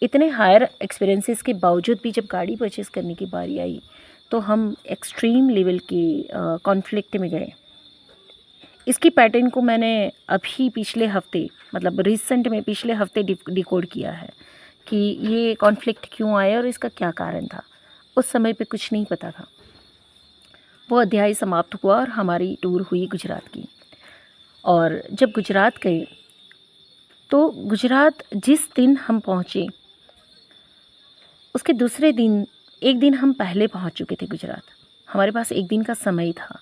इतने हायर एक्सपीरियंसेस के बावजूद भी जब गाड़ी परचेज़ करने की बारी आई तो हम एक्सट्रीम लेवल के कॉन्फ्लिक्ट में गए। इसकी पैटर्न को मैंने अभी पिछले हफ्ते, मतलब रिसेंट में पिछले हफ्ते डिकोड किया है कि ये कॉन्फ्लिक्ट क्यों आया और इसका क्या कारण था। उस समय पे कुछ नहीं पता था। वो अध्याय समाप्त हुआ और हमारी टूर हुई गुजरात की। और जब गुजरात गए तो गुजरात जिस दिन हम पहुँचे उसके दूसरे दिन, एक दिन हम पहले पहुँच चुके थे गुजरात। हमारे पास एक दिन का समय था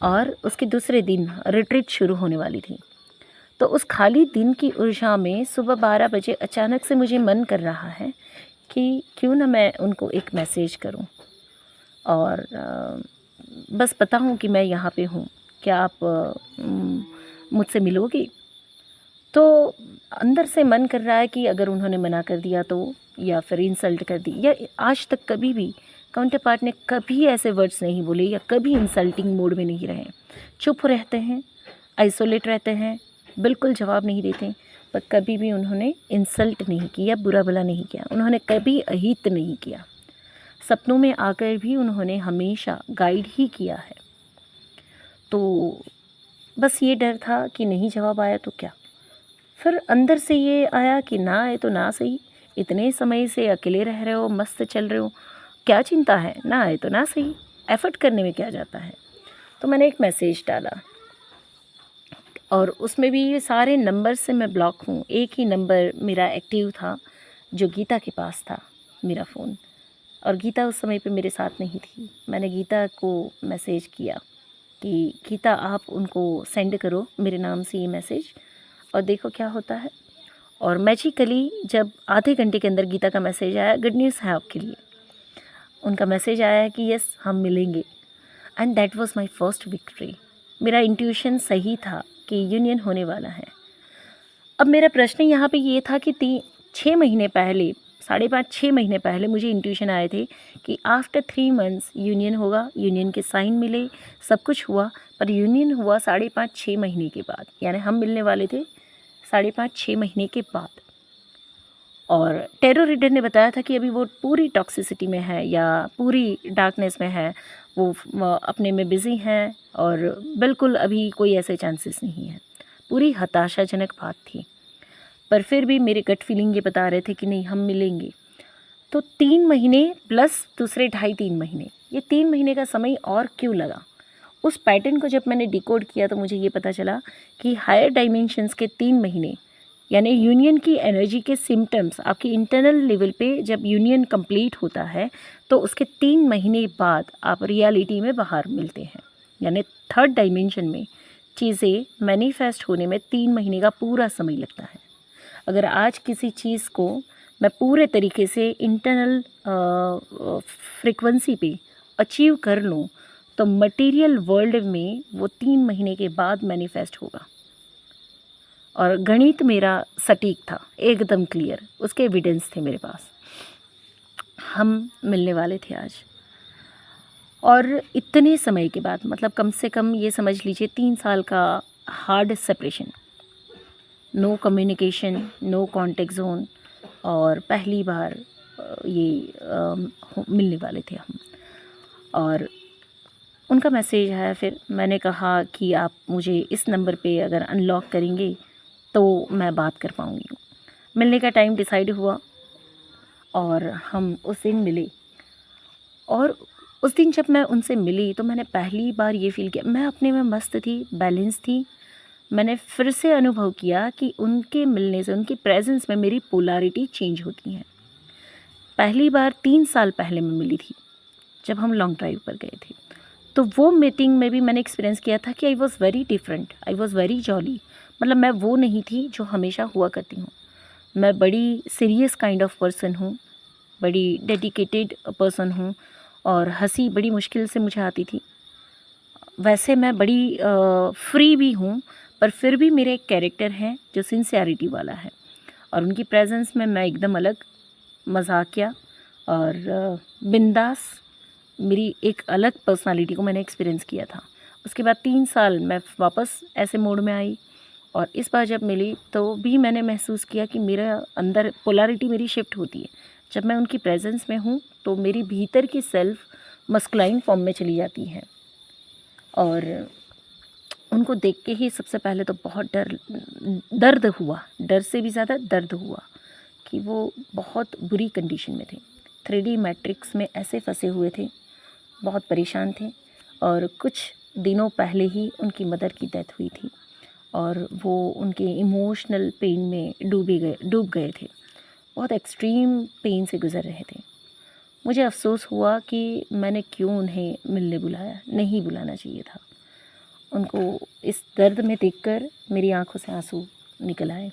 और उसके दूसरे दिन रिट्रीट शुरू होने वाली थी। तो उस खाली दिन की ऊर्जा में सुबह 12 बजे अचानक से मुझे मन कर रहा है कि क्यों ना मैं उनको एक मैसेज करूं और बस बताऊं कि मैं यहाँ पे हूँ, क्या आप मुझसे मिलोगी। तो अंदर से मन कर रहा है कि अगर उन्होंने मना कर दिया तो, या फिर इंसल्ट कर दी, या आज तक कभी भी काउंटर पार्ट ने कभी ऐसे वर्ड्स नहीं बोले या कभी इंसल्टिंग मोड में नहीं रहे। चुप रहते हैं, आइसोलेट रहते हैं, बिल्कुल जवाब नहीं देते, पर कभी भी उन्होंने इंसल्ट नहीं किया, बुरा भला नहीं किया, उन्होंने कभी अहित नहीं किया। सपनों में आकर भी उन्होंने हमेशा गाइड ही किया है। तो बस ये डर था कि नहीं जवाब आया तो क्या। फिर अंदर से ये आया कि ना आए तो ना सही, इतने समय से अकेले रह रहे हो, मस्त चल रहे हो, क्या चिंता है, ना आए तो ना सही, एफर्ट करने में क्या जाता है। तो मैंने एक मैसेज डाला और उसमें भी ये सारे नंबर से मैं ब्लॉक हूँ। एक ही नंबर मेरा एक्टिव था जो गीता के पास था, मेरा फ़ोन, और गीता उस समय पे मेरे साथ नहीं थी। मैंने गीता को मैसेज किया कि गीता आप उनको सेंड करो मेरे नाम से ये मैसेज और देखो क्या होता है। और मैजिकली जब आधे घंटे के अंदर गीता का मैसेज आया, गुड न्यूज़ है आपके लिए, उनका मैसेज आया कि यस हम मिलेंगे। And that was my first victory. मेरा इंट्यूशन सही था कि यूनियन होने वाला है। अब मेरा प्रश्न यहाँ पे ये था कि 6 महीने पहले, 5.5-6 महीने पहले मुझे इंट्यूशन आए थे कि आफ्टर 3 मंथ्स यूनियन होगा, यूनियन के साइन मिले, सब कुछ हुआ, पर यूनियन हुआ 5.5-6 महीने के बाद, यानी हम मिलने वाले थे 5.5-6 महीने के बाद। और टेरो रीडर ने बताया था कि अभी वो पूरी टॉक्सिसिटी में है या पूरी डार्कनेस में है, वो अपने में बिज़ी हैं और बिल्कुल अभी कोई ऐसे चांसेस नहीं है। पूरी हताशाजनक बात थी, पर फिर भी मेरे गट फीलिंग ये बता रहे थे कि नहीं हम मिलेंगे। तो 3 महीने प्लस दूसरे 2.5-3 महीने, ये 3 महीने का समय और क्यों लगा? उस पैटर्न को जब मैंने डिकोड किया तो मुझे ये पता चला कि हायर डायमेंशंस के 3 महीने, यानी यूनियन की एनर्जी के सिम्टम्स आपकी इंटरनल लेवल पे जब यूनियन कंप्लीट होता है तो उसके 3 महीने बाद आप रियलिटी में बाहर मिलते हैं। यानी थर्ड डायमेंशन में चीज़ें मैनिफेस्ट होने में 3 महीने का पूरा समय लगता है। अगर आज किसी चीज़ को मैं पूरे तरीके से इंटरनल फ्रीक्वेंसी पे अचीव कर लूँ तो मटेरियल वर्ल्ड में वो 3 महीने के बाद मैनिफेस्ट होगा। और गणित मेरा सटीक था, एकदम क्लियर, उसके एविडेंस थे मेरे पास। हम मिलने वाले थे आज, और इतने समय के बाद, मतलब कम से कम ये समझ लीजिए 3 साल का hard separation, no communication, no contact zone, और पहली बार मिलने वाले थे हम। और उनका मैसेज आया, फिर मैंने कहा कि आप मुझे इस नंबर पे अगर अनलॉक करेंगे तो मैं बात कर पाऊँगी। मिलने का टाइम डिसाइड हुआ और हम उस दिन मिले। और उस दिन जब मैं उनसे मिली तो मैंने पहली बार ये फ़ील किया, मैं अपने में मस्त थी, बैलेंस थी। मैंने फिर से अनुभव किया कि उनके मिलने से, उनकी प्रेजेंस में मेरी पोलैरिटी चेंज होती है। पहली बार 3 साल पहले मैं मिली थी जब हम लॉन्ग ड्राइव पर गए थे। तो वो मीटिंग में भी मैंने एक्सपीरियंस किया था कि I was very different, I was very jolly. मतलब मैं वो नहीं थी जो हमेशा हुआ करती हूँ। मैं बड़ी सीरियस काइंड ऑफ पर्सन हूँ, बड़ी डेडिकेटेड पर्सन हूँ, और हंसी बड़ी मुश्किल से मुझे आती थी। वैसे मैं बड़ी फ्री भी हूँ, पर फिर भी मेरे एक कैरेक्टर है जो सिंसियरिटी वाला है, और उनकी प्रेजेंस में मैं एकदम अलग, मजाकिया और बिंदास, मेरी एक अलग पर्सनालिटी को मैंने एक्सपीरियंस किया था। उसके बाद 3 साल मैं वापस ऐसे मोड में आई, और इस बार जब मिली तो भी मैंने महसूस किया कि मेरा अंदर पोलैरिटी मेरी शिफ्ट होती है। जब मैं उनकी प्रेजेंस में हूँ तो मेरी भीतर की सेल्फ मस्कुलाइन फॉर्म में चली जाती है। और उनको देख के ही सबसे पहले तो बहुत दर्द हुआ, डर से भी ज़्यादा दर्द हुआ कि वो बहुत बुरी कंडीशन में थे, 3D मैट्रिक्स में ऐसे फंसे हुए थे, बहुत परेशान थे। और कुछ दिनों पहले ही उनकी मदर की डेथ हुई थी, और वो उनके इमोशनल पेन में डूब गए थे, बहुत एक्सट्रीम पेन से गुज़र रहे थे। मुझे अफ़सोस हुआ कि मैंने क्यों उन्हें मिलने बुलाया, नहीं बुलाना चाहिए था। उनको इस दर्द में देखकर मेरी आंखों से आंसू निकल आए।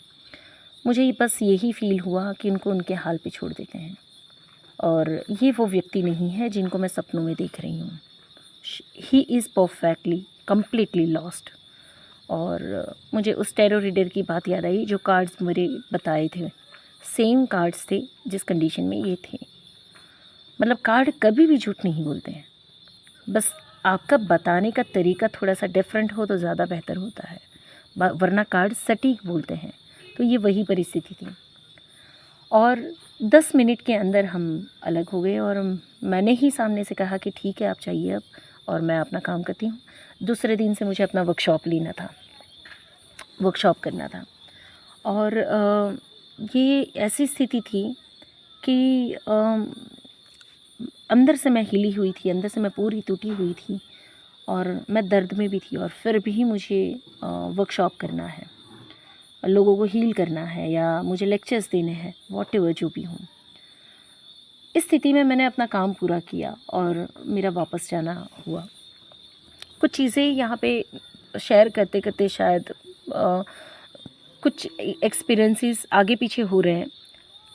मुझे बस यही फ़ील हुआ कि उनको उनके हाल पे छोड़ देते हैं, और ये वो व्यक्ति नहीं है जिनको मैं सपनों में देख रही हूँ। He is perfectly completely lost. और मुझे उस टैरो रीडर की बात याद आई जो कार्ड्स मेरे बताए थे, सेम कार्ड्स थे जिस कंडीशन में ये थे। मतलब कार्ड कभी भी झूठ नहीं बोलते हैं, बस आपका बताने का तरीका थोड़ा सा डिफरेंट हो तो ज़्यादा बेहतर होता है, वरना कार्ड सटीक बोलते हैं। तो ये वही परिस्थिति थी, और 10 मिनट के अंदर हम अलग हो गए, और मैंने ही सामने से कहा कि ठीक है आप चाहिए अब, और मैं अपना काम करती हूँ। दूसरे दिन से मुझे अपना वर्कशॉप लेना था, वर्कशॉप करना था। और ये ऐसी स्थिति थी कि अंदर से मैं हिली हुई थी, अंदर से मैं पूरी टूटी हुई थी, और मैं दर्द में भी थी, और फिर भी मुझे वर्कशॉप करना है, लोगों को हील करना है, या मुझे लेक्चर्स देने हैं, वॉट एवर जो भी हूँ। इस स्थिति में मैंने अपना काम पूरा किया और मेरा वापस जाना हुआ। कुछ चीज़ें यहाँ पे शेयर करते करते शायद कुछ एक्सपीरियंसेस आगे पीछे हो रहे हैं,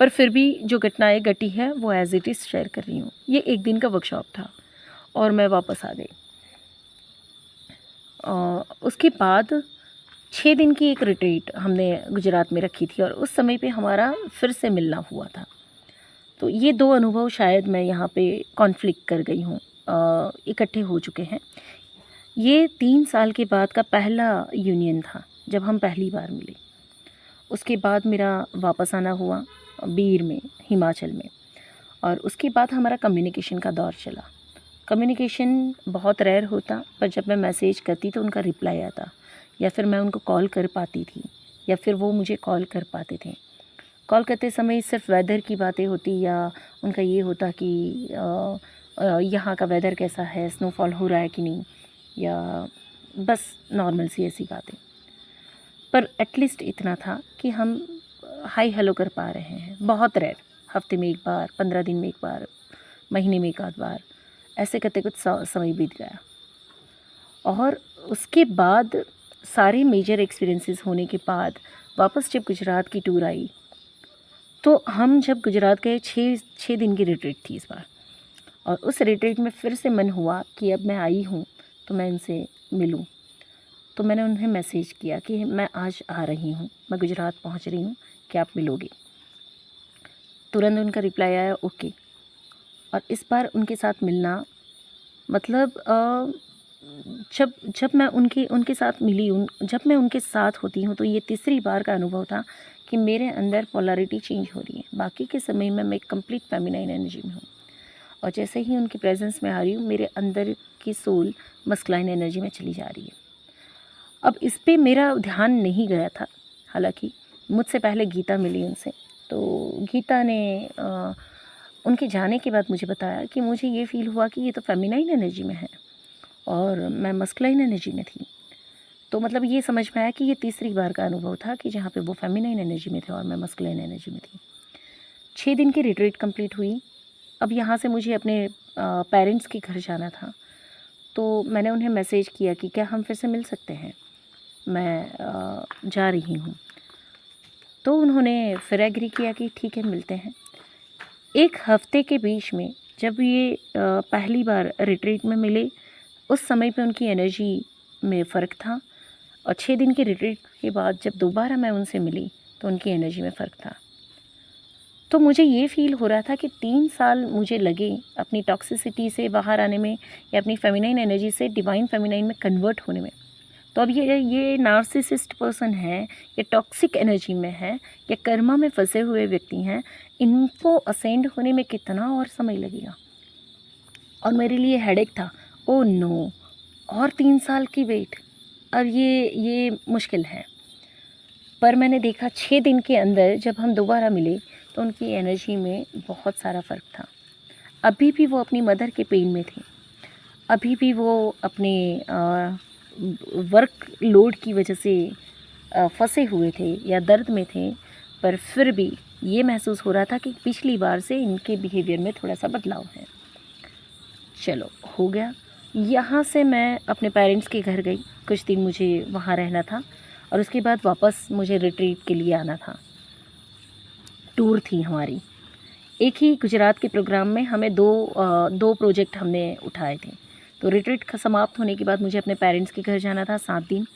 पर फिर भी जो घटनाएं घटी है वो एज इट इज़ शेयर कर रही हूँ। ये एक दिन का वर्कशॉप था और मैं वापस आ गई। उसके बाद 6 दिन की एक रिट्रीट हमने गुजरात में रखी थी और उस समय पे हमारा फिर से मिलना हुआ था। तो ये 2 अनुभव शायद मैं यहाँ पे कॉन्फ्लिक्ट कर गई हूँ, इकट्ठे हो चुके हैं। ये 3 साल के बाद का पहला यूनियन था जब हम पहली बार मिले। उसके बाद मेरा वापस आना हुआ बीर में, हिमाचल में, और उसके बाद हमारा कम्युनिकेशन का दौर चला। कम्युनिकेशन बहुत रेयर होता, पर जब मैं मैसेज करती तो उनका रिप्लाई आता, या फिर मैं उनको कॉल कर पाती थी, या फिर वो मुझे कॉल कर पाते थे। कॉल करते समय सिर्फ वेदर की बातें होती, या उनका ये होता कि यहाँ का वेदर कैसा है, स्नोफॉल हो रहा है कि नहीं, या बस नॉर्मल सी ऐसी बातें। पर एटलीस्ट इतना था कि हम हाई हेलो कर पा रहे हैं। बहुत रेयर, हफ्ते में एक बार, 15 दिन में एक बार, महीने में एक आध बार, ऐसे करते कुछ समय बीत गया। और उसके बाद सारे मेजर एक्सपीरियंसेस होने के बाद वापस जब गुजरात की टूर आई, तो हम जब गुजरात गए, 6 दिन की रिट्रीट थी इस बार, और उस रिट्रीट में फिर से मन हुआ कि अब मैं आई हूँ तो मैं इनसे मिलूँ। तो मैंने उन्हें मैसेज किया कि मैं आज आ रही हूँ, मैं गुजरात पहुँच रही हूँ, क्या आप मिलोगे? तुरंत उनका रिप्लाई आया, ओके। और इस बार उनके साथ मिलना मतलब जब जब मैं उनके साथ मिली, जब मैं उनके साथ होती हूँ तो ये तीसरी बार का अनुभव था कि मेरे अंदर पोलैरिटी चेंज हो रही है। बाकी के समय में मैं कंप्लीट फेमिनाइन एनर्जी में हूँ, और जैसे ही उनकी प्रेजेंस में आ रही हूँ, मेरे अंदर की सोल मस्कुलाइन एनर्जी में चली जा रही है। अब इस पे मेरा ध्यान नहीं गया था। हालांकि मुझसे पहले गीता मिली उनसे, तो गीता ने उनके जाने के बाद मुझे बताया कि मुझे ये फ़ील हुआ कि ये तो फेमिनाइन एनर्जी में है और मैं मस्कुलाइन एनर्जी में थी। तो मतलब ये समझ में आया कि ये तीसरी बार का अनुभव था कि जहाँ पे वो फेमिनाइन एनर्जी में थे और मैं मस्कुलाइन एनर्जी में थी। 6 दिन की रिट्रीट कंप्लीट हुई। अब यहाँ से मुझे अपने पेरेंट्स के घर जाना था, तो मैंने उन्हें मैसेज किया कि क्या हम फिर से मिल सकते हैं, मैं जा रही हूँ। तो उन्होंने फिर एग्री किया कि ठीक है, मिलते हैं। 1 हफ्ते के बीच में जब ये पहली बार रिट्रीट में मिले, उस समय पे उनकी एनर्जी में फ़र्क था, और 6 दिन की रिट्रीट के बाद जब दोबारा मैं उनसे मिली तो उनकी एनर्जी में फ़र्क था। तो मुझे ये फ़ील हो रहा था कि 3 साल मुझे लगे अपनी टॉक्सिसिटी से बाहर आने में, या अपनी फेमिनाइन एनर्जी से डिवाइन फेमिनाइन में कन्वर्ट होने में। तो अब ये नार्सिसिस्ट पर्सन है, या टॉक्सिक एनर्जी में है, या कर्मा में फंसे हुए व्यक्ति हैं, इनको असेंड होने में कितना और समय लगेगा। और मेरे लिए हेडेक था, ओह नो, और 3 साल की वेट, अब ये मुश्किल है। पर मैंने देखा 6 दिन के अंदर जब हम दोबारा मिले तो उनकी एनर्जी में बहुत सारा फ़र्क था। अभी भी वो अपनी मदर के पेन में थे, अभी भी वो अपने वर्क लोड की वजह से फंसे हुए थे या दर्द में थे, पर फिर भी ये महसूस हो रहा था कि पिछली बार से इनके बिहेवियर में थोड़ा सा बदलाव है। चलो, हो गया। यहाँ से मैं अपने पेरेंट्स के घर गई, कुछ दिन मुझे वहाँ रहना था, और उसके बाद वापस मुझे रिट्रीट के लिए आना था। टूर थी हमारी, एक ही गुजरात के प्रोग्राम में हमें दो प्रोजेक्ट हमने उठाए थे। तो रिट्रीट का समाप्त होने के बाद मुझे अपने पेरेंट्स के घर जाना था 7 दिन।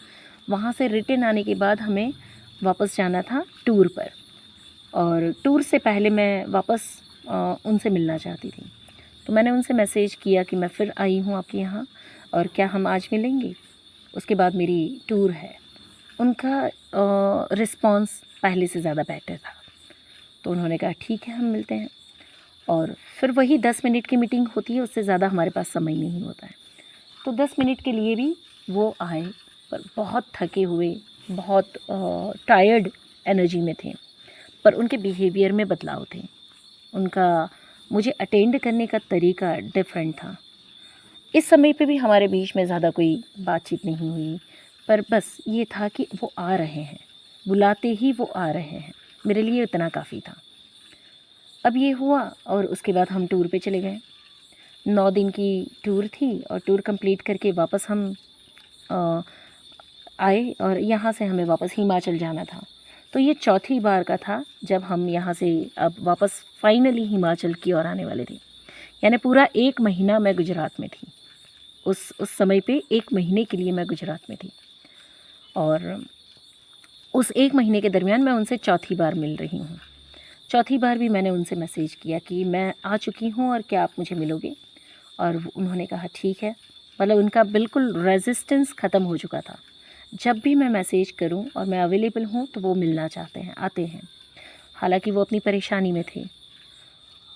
वहाँ से रिटर्न आने के बाद हमें वापस जाना था टूर पर, और टूर से पहले मैं वापस उनसे मिलना चाहती थी। तो मैंने उनसे मैसेज किया कि मैं फिर आई हूँ आपके यहाँ, और क्या हम आज मिलेंगे, उसके बाद मेरी टूर है। उनका रिस्पॉन्स पहले से ज़्यादा बेटर था, तो उन्होंने कहा ठीक है, हम मिलते हैं। और फिर वही 10 मिनट की मीटिंग होती है, उससे ज़्यादा हमारे पास समय नहीं होता है। तो 10 मिनट के लिए भी वो आए, पर बहुत थके हुए, बहुत टायर्ड एनर्जी में थे, पर उनके बिहेवियर में बदलाव थे। उनका मुझे अटेंड करने का तरीका डिफरेंट था। इस समय पे भी हमारे बीच में ज़्यादा कोई बातचीत नहीं हुई, पर बस ये था कि वो आ रहे हैं, बुलाते ही वो आ रहे हैं, मेरे लिए इतना काफ़ी था। अब ये हुआ और उसके बाद हम टूर पे चले गए। 9 दिन की टूर थी और टूर कंप्लीट करके वापस हम आए और यहाँ से हमें वापस हिमाचल जाना था। तो ये चौथी बार का था जब हम यहाँ से अब वापस फाइनली हिमाचल की ओर आने वाले थे। यानी पूरा 1 महीना मैं गुजरात में थी। उस समय पे 1 महीने के लिए मैं गुजरात में थी और उस 1 महीने के दरमियान मैं उनसे चौथी बार मिल रही हूँ। चौथी बार भी मैंने उनसे मैसेज किया कि मैं आ चुकी हूँ और क्या आप मुझे मिलोगे? और उन्होंने कहा ठीक है। मतलब उनका बिल्कुल रेजिस्टेंस ख़त्म हो चुका था। जब भी मैं मैसेज करूँ और मैं अवेलेबल हूँ तो वो मिलना चाहते हैं, आते हैं। हालांकि वो अपनी परेशानी में थे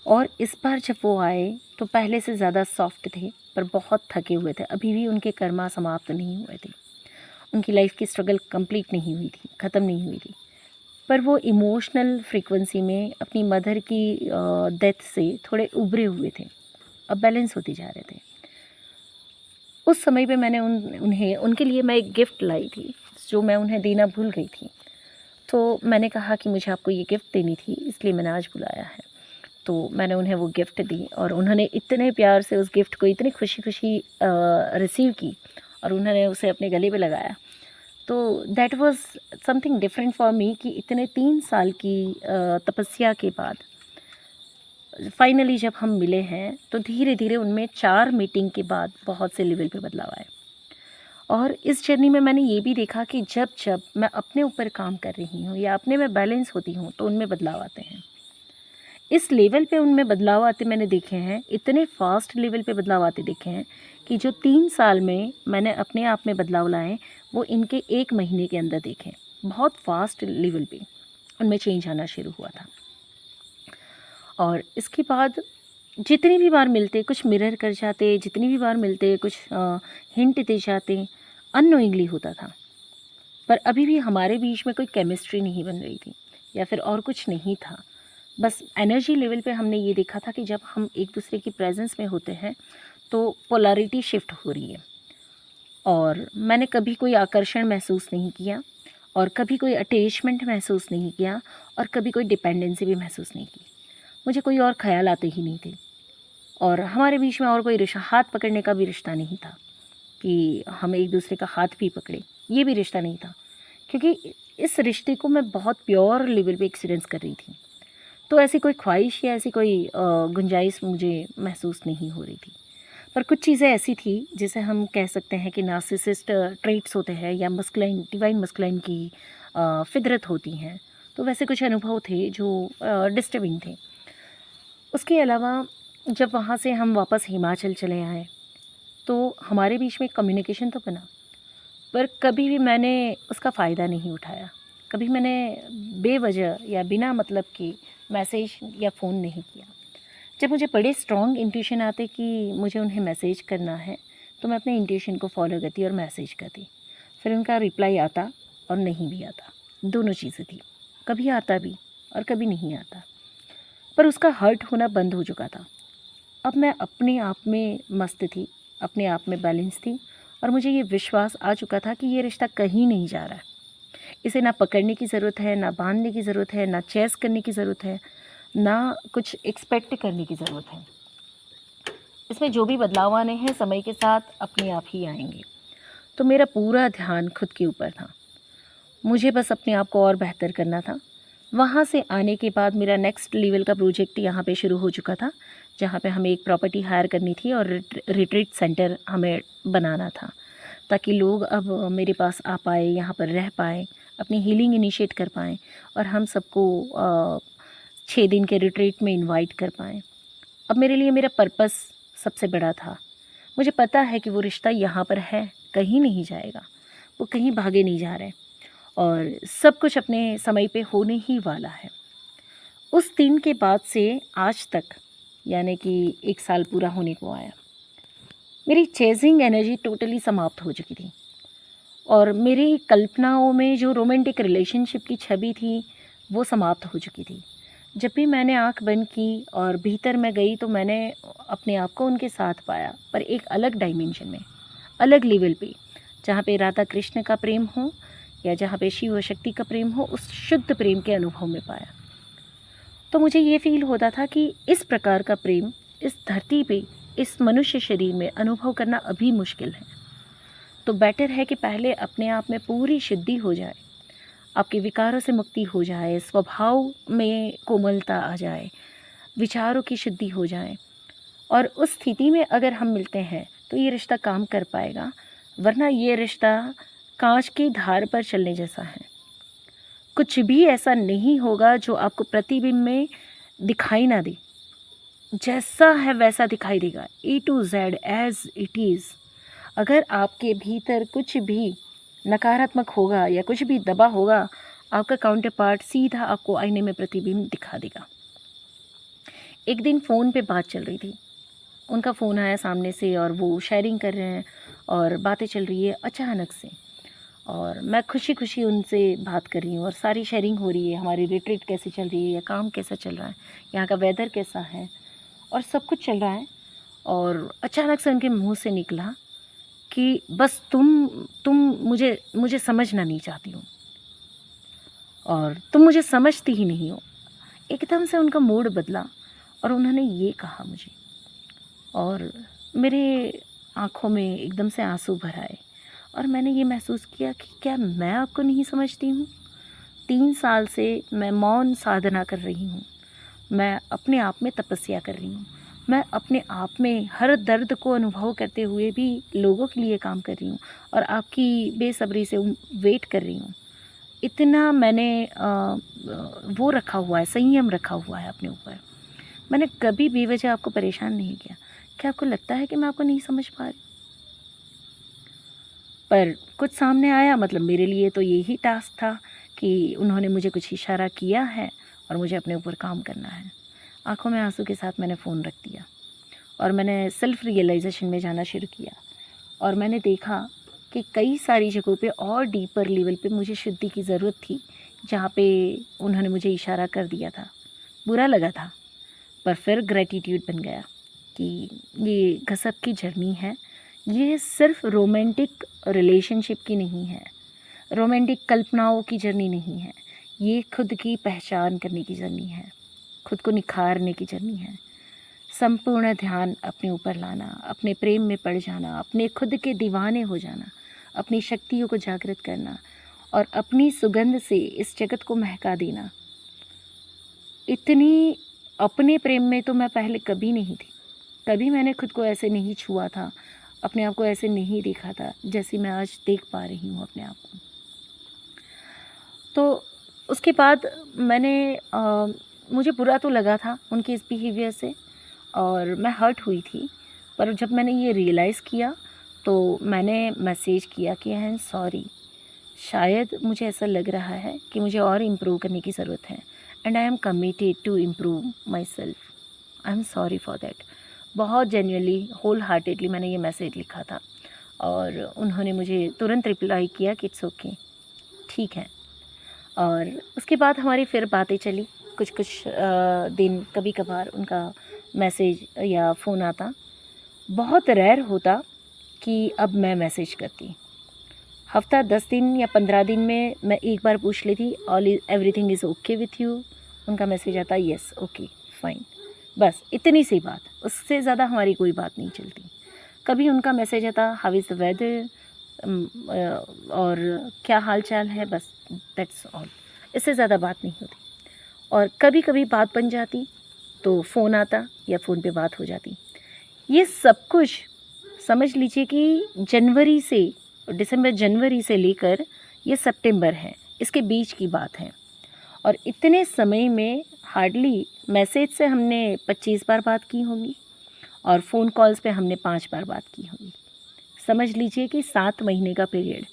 और इस बार जब वो आए तो पहले से ज़्यादा सॉफ्ट थे पर बहुत थके हुए थे। अभी भी उनके कर्मा समाप्त नहीं हुए थे। उनकी लाइफ की स्ट्रगल कंप्लीट नहीं हुई थी, ख़त्म नहीं हुई थी। पर वो इमोशनल फ्रीक्वेंसी में अपनी मदर की डेथ से थोड़े उभरे हुए थे, अब बैलेंस होते जा रहे थे। उस समय पे मैंने उन्हें उनके लिए मैं एक गिफ्ट लाई थी जो मैं उन्हें देना भूल गई थी। तो मैंने कहा कि मुझे आपको ये गिफ्ट देनी थी, इसलिए मैंने आज बुलाया है। तो मैंने उन्हें वो गिफ्ट दी और उन्होंने इतने प्यार से उस गिफ्ट को इतनी खुशी खुशी रिसीव की और उन्होंने उसे अपने गले पे लगाया। तो that was something different for me कि इतने 3 साल की तपस्या के बाद फाइनली जब हम मिले हैं तो धीरे धीरे उनमें 4 मीटिंग के बाद बहुत से लेवल पे बदलाव आए। और इस जर्नी में मैंने ये भी देखा कि जब जब मैं अपने ऊपर काम कर रही हूँ या अपने में बैलेंस होती हूँ तो उनमें बदलाव आते हैं। इस लेवल पे उनमें बदलाव आते मैंने देखे हैं, इतने फास्ट लेवल पे बदलाव आते देखे हैं कि जो 3 साल में मैंने अपने आप में बदलाव लाए वो इनके 1 महीने के अंदर देखे। बहुत फास्ट लेवल पे उनमें चेंज आना शुरू हुआ था। और इसके बाद जितनी भी बार मिलते कुछ मिरर कर जाते, जितनी भी बार मिलते कुछ हिंट दे जाते, अननोइंगली होता था। पर अभी भी हमारे बीच में कोई केमिस्ट्री नहीं बन रही थी या फिर और कुछ नहीं था। बस एनर्जी लेवल पे हमने ये देखा था कि जब हम एक दूसरे की प्रेजेंस में होते हैं तो पोलैरिटी शिफ्ट हो रही है। और मैंने कभी कोई आकर्षण महसूस नहीं किया और कभी कोई अटैचमेंट महसूस नहीं किया और कभी कोई डिपेंडेंसी भी महसूस नहीं की। मुझे कोई और ख्याल आते ही नहीं थे और हमारे बीच में और कोई रिश्ता, हाथ पकड़ने का भी रिश्ता नहीं था कि हम एक दूसरे का हाथ भी पकड़े, ये भी रिश्ता नहीं था। क्योंकि इस रिश्ते को मैं बहुत प्योर लेवल पे एक्सपीरियंस कर रही थी। तो ऐसी कोई ख्वाहिश या ऐसी कोई गुंजाइश मुझे महसूस नहीं हो रही थी। पर कुछ चीज़ें ऐसी थी जिसे हम कह सकते हैं कि नार्सिसिस्ट ट्रेट्स होते हैं या मस्कुलाइन, डिवाइन मस्कुलाइन की फितरत होती हैं। तो वैसे कुछ अनुभव थे जो डिस्टर्बिंग थे। उसके अलावा जब वहाँ से हम वापस हिमाचल चले आए तो हमारे बीच में कम्युनिकेशन तो बना, पर कभी भी मैंने उसका फ़ायदा नहीं उठाया। कभी मैंने बेवजह या बिना मतलब के मैसेज या फ़ोन नहीं किया। जब मुझे बड़े स्ट्रॉन्ग इंट्यूशन आते कि मुझे उन्हें मैसेज करना है तो मैं अपने इंट्यूशन को फॉलो करती और मैसेज करती। फिर उनका रिप्लाई आता और नहीं भी आता, दोनों चीज़ें थी। कभी आता भी और कभी नहीं आता। पर उसका हर्ट होना बंद हो चुका था। अब मैं अपने आप में मस्त थी, अपने आप में बैलेंस थी और मुझे ये विश्वास आ चुका था कि ये रिश्ता कहीं नहीं जा रहा है। इसे ना पकड़ने की ज़रूरत है, ना बांधने की ज़रूरत है, ना चेस करने की ज़रूरत है, ना कुछ एक्सपेक्ट करने की ज़रूरत है। इसमें जो भी बदलाव आने हैं समय के साथ अपने आप ही आएंगे। तो मेरा पूरा ध्यान खुद के ऊपर था। मुझे बस अपने आप को और बेहतर करना था। वहाँ से आने के बाद मेरा नेक्स्ट लेवल का प्रोजेक्ट यहाँ पे शुरू हो चुका था, जहाँ पे हमें एक प्रॉपर्टी हायर करनी थी और रिट्रीट सेंटर हमें बनाना था, ताकि लोग अब मेरे पास आ पाए, यहाँ पर रह पाए, अपनी हीलिंग इनिशिएट कर पाएँ और हम सबको 6 दिन के रिट्रीट में इनवाइट कर पाएँ। अब मेरे लिए मेरा पर्पस सबसे बड़ा था। मुझे पता है कि वो रिश्ता यहाँ पर है, कहीं नहीं जाएगा, वो कहीं भागे नहीं जा रहे और सब कुछ अपने समय पे होने ही वाला है। उस दिन के बाद से आज तक, यानी कि 1 साल पूरा होने को आया, मेरी चेजिंग एनर्जी टोटली समाप्त हो चुकी थी और मेरी कल्पनाओं में जो रोमांटिक रिलेशनशिप की छवि थी वो समाप्त हो चुकी थी। जब भी मैंने आंख बंद की और भीतर में गई तो मैंने अपने आप को उनके साथ पाया, पर एक अलग डायमेंशन में, अलग लेवल पे, जहाँ पे राधा कृष्ण का प्रेम हो या जहाँ पे शिव शक्ति का प्रेम हो, उस शुद्ध प्रेम के अनुभव में पाया। तो मुझे ये फ़ील होता था कि इस प्रकार का प्रेम इस धरती पे, इस मनुष्य शरीर में अनुभव करना अभी मुश्किल है। तो बेटर है कि पहले अपने आप में पूरी शुद्धि हो जाए, आपके विकारों से मुक्ति हो जाए, स्वभाव में कोमलता आ जाए, विचारों की शुद्धि हो जाए, और उस स्थिति में अगर हम मिलते हैं तो ये रिश्ता काम कर पाएगा, वरना ये रिश्ता कांच की धार पर चलने जैसा है। कुछ भी ऐसा नहीं होगा जो आपको प्रतिबिंब में दिखाई ना दे, जैसा है वैसा दिखाई देगा, A to Z as it is. अगर आपके भीतर कुछ भी नकारात्मक होगा या कुछ भी दबा होगा, आपका काउंटर पार्ट सीधा आपको आईने में प्रतिबिंब दिखा देगा। एक दिन फ़ोन पे बात चल रही थी, उनका फ़ोन आया सामने से और वो शेयरिंग कर रहे हैं और बातें चल रही है अचानक से, और मैं खुशी खुशी उनसे बात कर रही हूँ और सारी शेयरिंग हो रही है, हमारी रिट्रीट कैसी चल रही है या काम कैसा चल रहा है, यहाँ का वेदर कैसा है, और सब कुछ चल रहा है। और अचानक से उनके मुंह से निकला कि बस तुम मुझे समझना नहीं चाहती हो और तुम मुझे समझती ही नहीं हो। एकदम से उनका मूड बदला और उन्होंने ये कहा मुझे, और मेरे आँखों में एकदम से आंसू भर आए और मैंने ये महसूस किया कि क्या मैं आपको नहीं समझती हूँ। 3 साल से मैं मौन साधना कर रही हूँ, मैं अपने आप में तपस्या कर रही हूँ, मैं अपने आप में हर दर्द को अनुभव करते हुए भी लोगों के लिए काम कर रही हूँ और आपकी बेसब्री से वेट कर रही हूँ। इतना मैंने वो रखा हुआ है, संयम रखा हुआ है अपने ऊपर। मैंने कभी बेवजह आपको परेशान नहीं किया। क्या आपको लगता है कि मैं आपको नहीं समझ पा रही? पर कुछ सामने आया, मतलब मेरे लिए तो यही टास्क था कि उन्होंने मुझे कुछ इशारा किया है और मुझे अपने ऊपर काम करना है। आँखों में आंसू के साथ मैंने फ़ोन रख दिया और मैंने सेल्फ़ रियलाइजेशन में जाना शुरू किया और मैंने देखा कि कई सारी जगहों पे और डीपर लेवल पे मुझे शुद्धि की ज़रूरत थी, जहाँ पे उन्होंने मुझे इशारा कर दिया था। बुरा लगा था, पर फिर ग्रैटिट्यूड बन गया कि ये गज़ब की जर्नी है। ये सिर्फ रोमांटिक रिलेशनशिप की नहीं है, रोमांटिक कल्पनाओं की जर्नी नहीं है, ये खुद की पहचान करने की जर्नी है, खुद को निखारने की जर्नी है। संपूर्ण ध्यान अपने ऊपर लाना, अपने प्रेम में पड़ जाना, अपने खुद के दीवाने हो जाना, अपनी शक्तियों को जागृत करना और अपनी सुगंध से इस जगत को महका देना। इतनी अपने प्रेम में तो मैं पहले कभी नहीं थी। कभी मैंने खुद को ऐसे नहीं छुआ था, अपने आप को ऐसे नहीं देखा था जैसे मैं आज देख पा रही हूँ अपने आप को। तो उसके बाद मुझे बुरा तो लगा था उनके इस बिहेवियर से और मैं हर्ट हुई थी, पर जब मैंने ये रियलाइज़ किया तो मैंने मैसेज किया कि आई एम सॉरी, शायद मुझे ऐसा लग रहा है कि मुझे और इम्प्रूव करने की ज़रूरत है and I am committed to improve myself, I am sorry for that. बहुत जेन्युइनली, होल हार्टेडली मैंने ये मैसेज लिखा था और उन्होंने मुझे तुरंत रिप्लाई किया कि इट्स ओके, ठीक है। और उसके बाद हमारी फिर बातें चली कुछ दिन, कभी कभार उनका मैसेज या फ़ोन आता। बहुत रेयर होता कि अब मैं मैसेज करती। हफ़्ता 10 दिन या 15 दिन में मैं एक बार पूछ लेती, everything is okay with you. उनका मैसेज आता, येस ओके फाइन, बस इतनी सी बात, उससे ज़्यादा हमारी कोई बात नहीं चलती। कभी उनका मैसेज आता, हाउ इज़ द वेदर, और क्या हाल चाल है, बस दैट्स ऑल, इससे ज़्यादा बात नहीं होती। और कभी कभी बात बन जाती तो फ़ोन आता या फ़ोन पे बात हो जाती। ये सब कुछ समझ लीजिए कि जनवरी से लेकर ये सितंबर है, इसके बीच की बात है। और इतने समय में हार्डली मैसेज से हमने 25 बार बात की होगी और फ़ोन कॉल्स पे हमने 5 बार बात की होगी। समझ लीजिए कि 7 महीने का पीरियड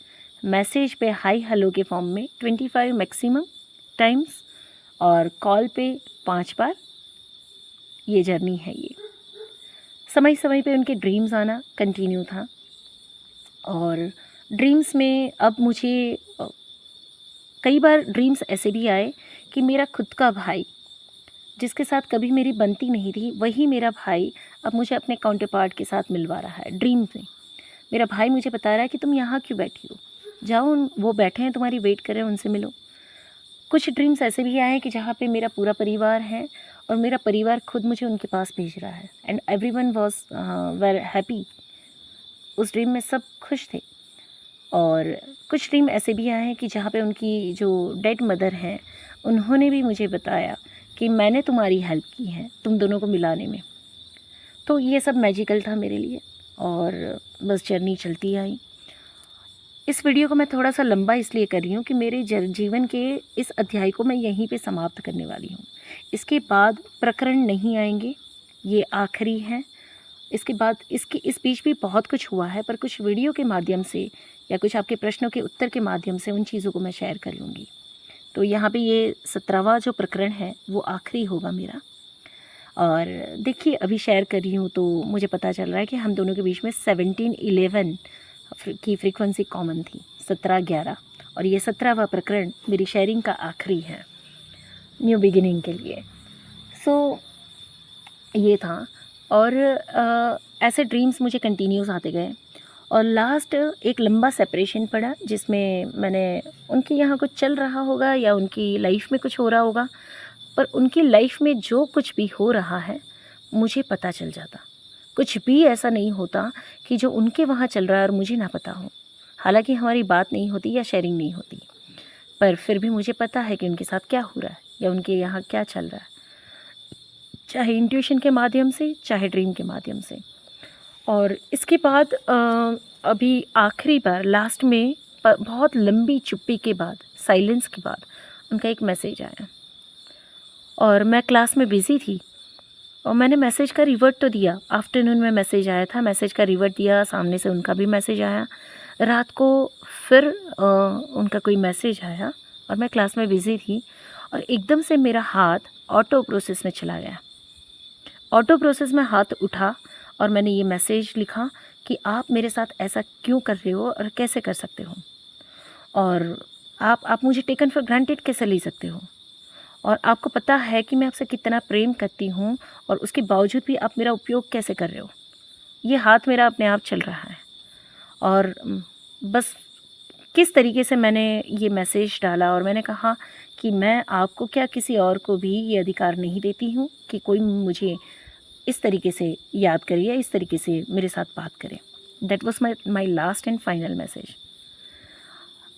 मैसेज पे हाई हेलो के फॉर्म में 25 मैक्सिमम टाइम्स और कॉल पे 5 बार, ये जर्नी है। ये समय समय पे उनके ड्रीम्स आना कंटिन्यू था और ड्रीम्स में अब मुझे कई बार ड्रीम्स ऐसे भी आए कि मेरा खुद का भाई, जिसके साथ कभी मेरी बनती नहीं थी, वही मेरा भाई अब मुझे अपने काउंटर पार्ट के साथ मिलवा रहा है ड्रीम्स में। मेरा भाई मुझे बता रहा है कि तुम यहाँ क्यों बैठी हो, जाओ वो बैठे हैं तुम्हारी वेट कर रहे हैं, उनसे मिलो। कुछ ड्रीम्स ऐसे भी आए हैं कि जहाँ पे मेरा पूरा परिवार है और मेरा परिवार खुद मुझे उनके पास भेज रहा है, and everyone was very happy. उस ड्रीम में सब खुश थे। और कुछ ड्रीम ऐसे भी आए हैं कि जहाँ पे उनकी जो डेड मदर हैं उन्होंने भी मुझे बताया कि मैंने तुम्हारी हेल्प की है तुम दोनों को मिलाने में। तो ये सब मैजिकल था मेरे लिए और बस जर्नी चलती आई। इस वीडियो को मैं थोड़ा सा लंबा इसलिए कर रही हूँ कि मेरे जीवन के इस अध्याय को मैं यहीं पे समाप्त करने वाली हूँ। इसके बाद प्रकरण नहीं आएंगे, ये आखिरी है। इसके बाद इस बीच भी बहुत कुछ हुआ है, पर कुछ वीडियो के माध्यम से या कुछ आपके प्रश्नों के उत्तर के माध्यम से उन चीज़ों को मैं शेयर कर लूँगी। तो यहाँ पे ये 17वां जो प्रकरण है वो आखिरी होगा मेरा। और देखिए अभी शेयर कर रही हूँ तो मुझे पता चल रहा है कि हम दोनों के बीच में 17-11 की फ्रीक्वेंसी कॉमन थी, 17-11, और ये 17वां प्रकरण मेरी शेयरिंग का आखिरी है न्यू बिगिनिंग के लिए। सो ये था। और ऐसे ड्रीम्स मुझे कंटिन्यूस आते गए और लास्ट एक लंबा सेपरेशन पड़ा जिसमें मैंने उनके यहाँ कुछ चल रहा होगा या उनकी लाइफ में कुछ हो रहा होगा, पर उनकी लाइफ में जो कुछ भी हो रहा है मुझे पता चल जाता। कुछ भी ऐसा नहीं होता कि जो उनके वहाँ चल रहा है और मुझे ना पता हो। हालांकि हमारी बात नहीं होती या शेयरिंग नहीं होती, पर फिर भी मुझे पता है कि उनके साथ क्या हो रहा है या उनके यहाँ क्या चल रहा है, चाहे इंट्यूशन के माध्यम से चाहे ड्रीम के माध्यम से। और इसके बाद अभी आखिरी बार लास्ट में बहुत लंबी चुप्पी के बाद, साइलेंस के बाद उनका एक मैसेज आया और मैं क्लास में बिज़ी थी और मैंने मैसेज का रिवर्ट तो दिया। आफ्टरनून में मैसेज आया था, मैसेज का रिवर्ट दिया, सामने से उनका भी मैसेज आया। रात को फिर उनका कोई मैसेज आया और मैं क्लास में बिज़ी थी और एकदम से मेरा हाथ ऑटो प्रोसेस में चला गया। ऑटो प्रोसेस में हाथ उठा और मैंने ये मैसेज लिखा कि आप मेरे साथ ऐसा क्यों कर रहे हो और कैसे कर सकते हो, और आप मुझे टेकन फॉर ग्रांटेड कैसे ले सकते हो, और आपको पता है कि मैं आपसे कितना प्रेम करती हूँ और उसके बावजूद भी आप मेरा उपयोग कैसे कर रहे हो। ये हाथ मेरा अपने आप चल रहा है। और बस किस तरीके से मैंने ये मैसेज डाला और मैंने कहा कि मैं आपको क्या किसी और को भी ये अधिकार नहीं देती हूँ कि कोई मुझे इस तरीके से याद करे या इस तरीके से मेरे साथ बात करे। That was my last and final message.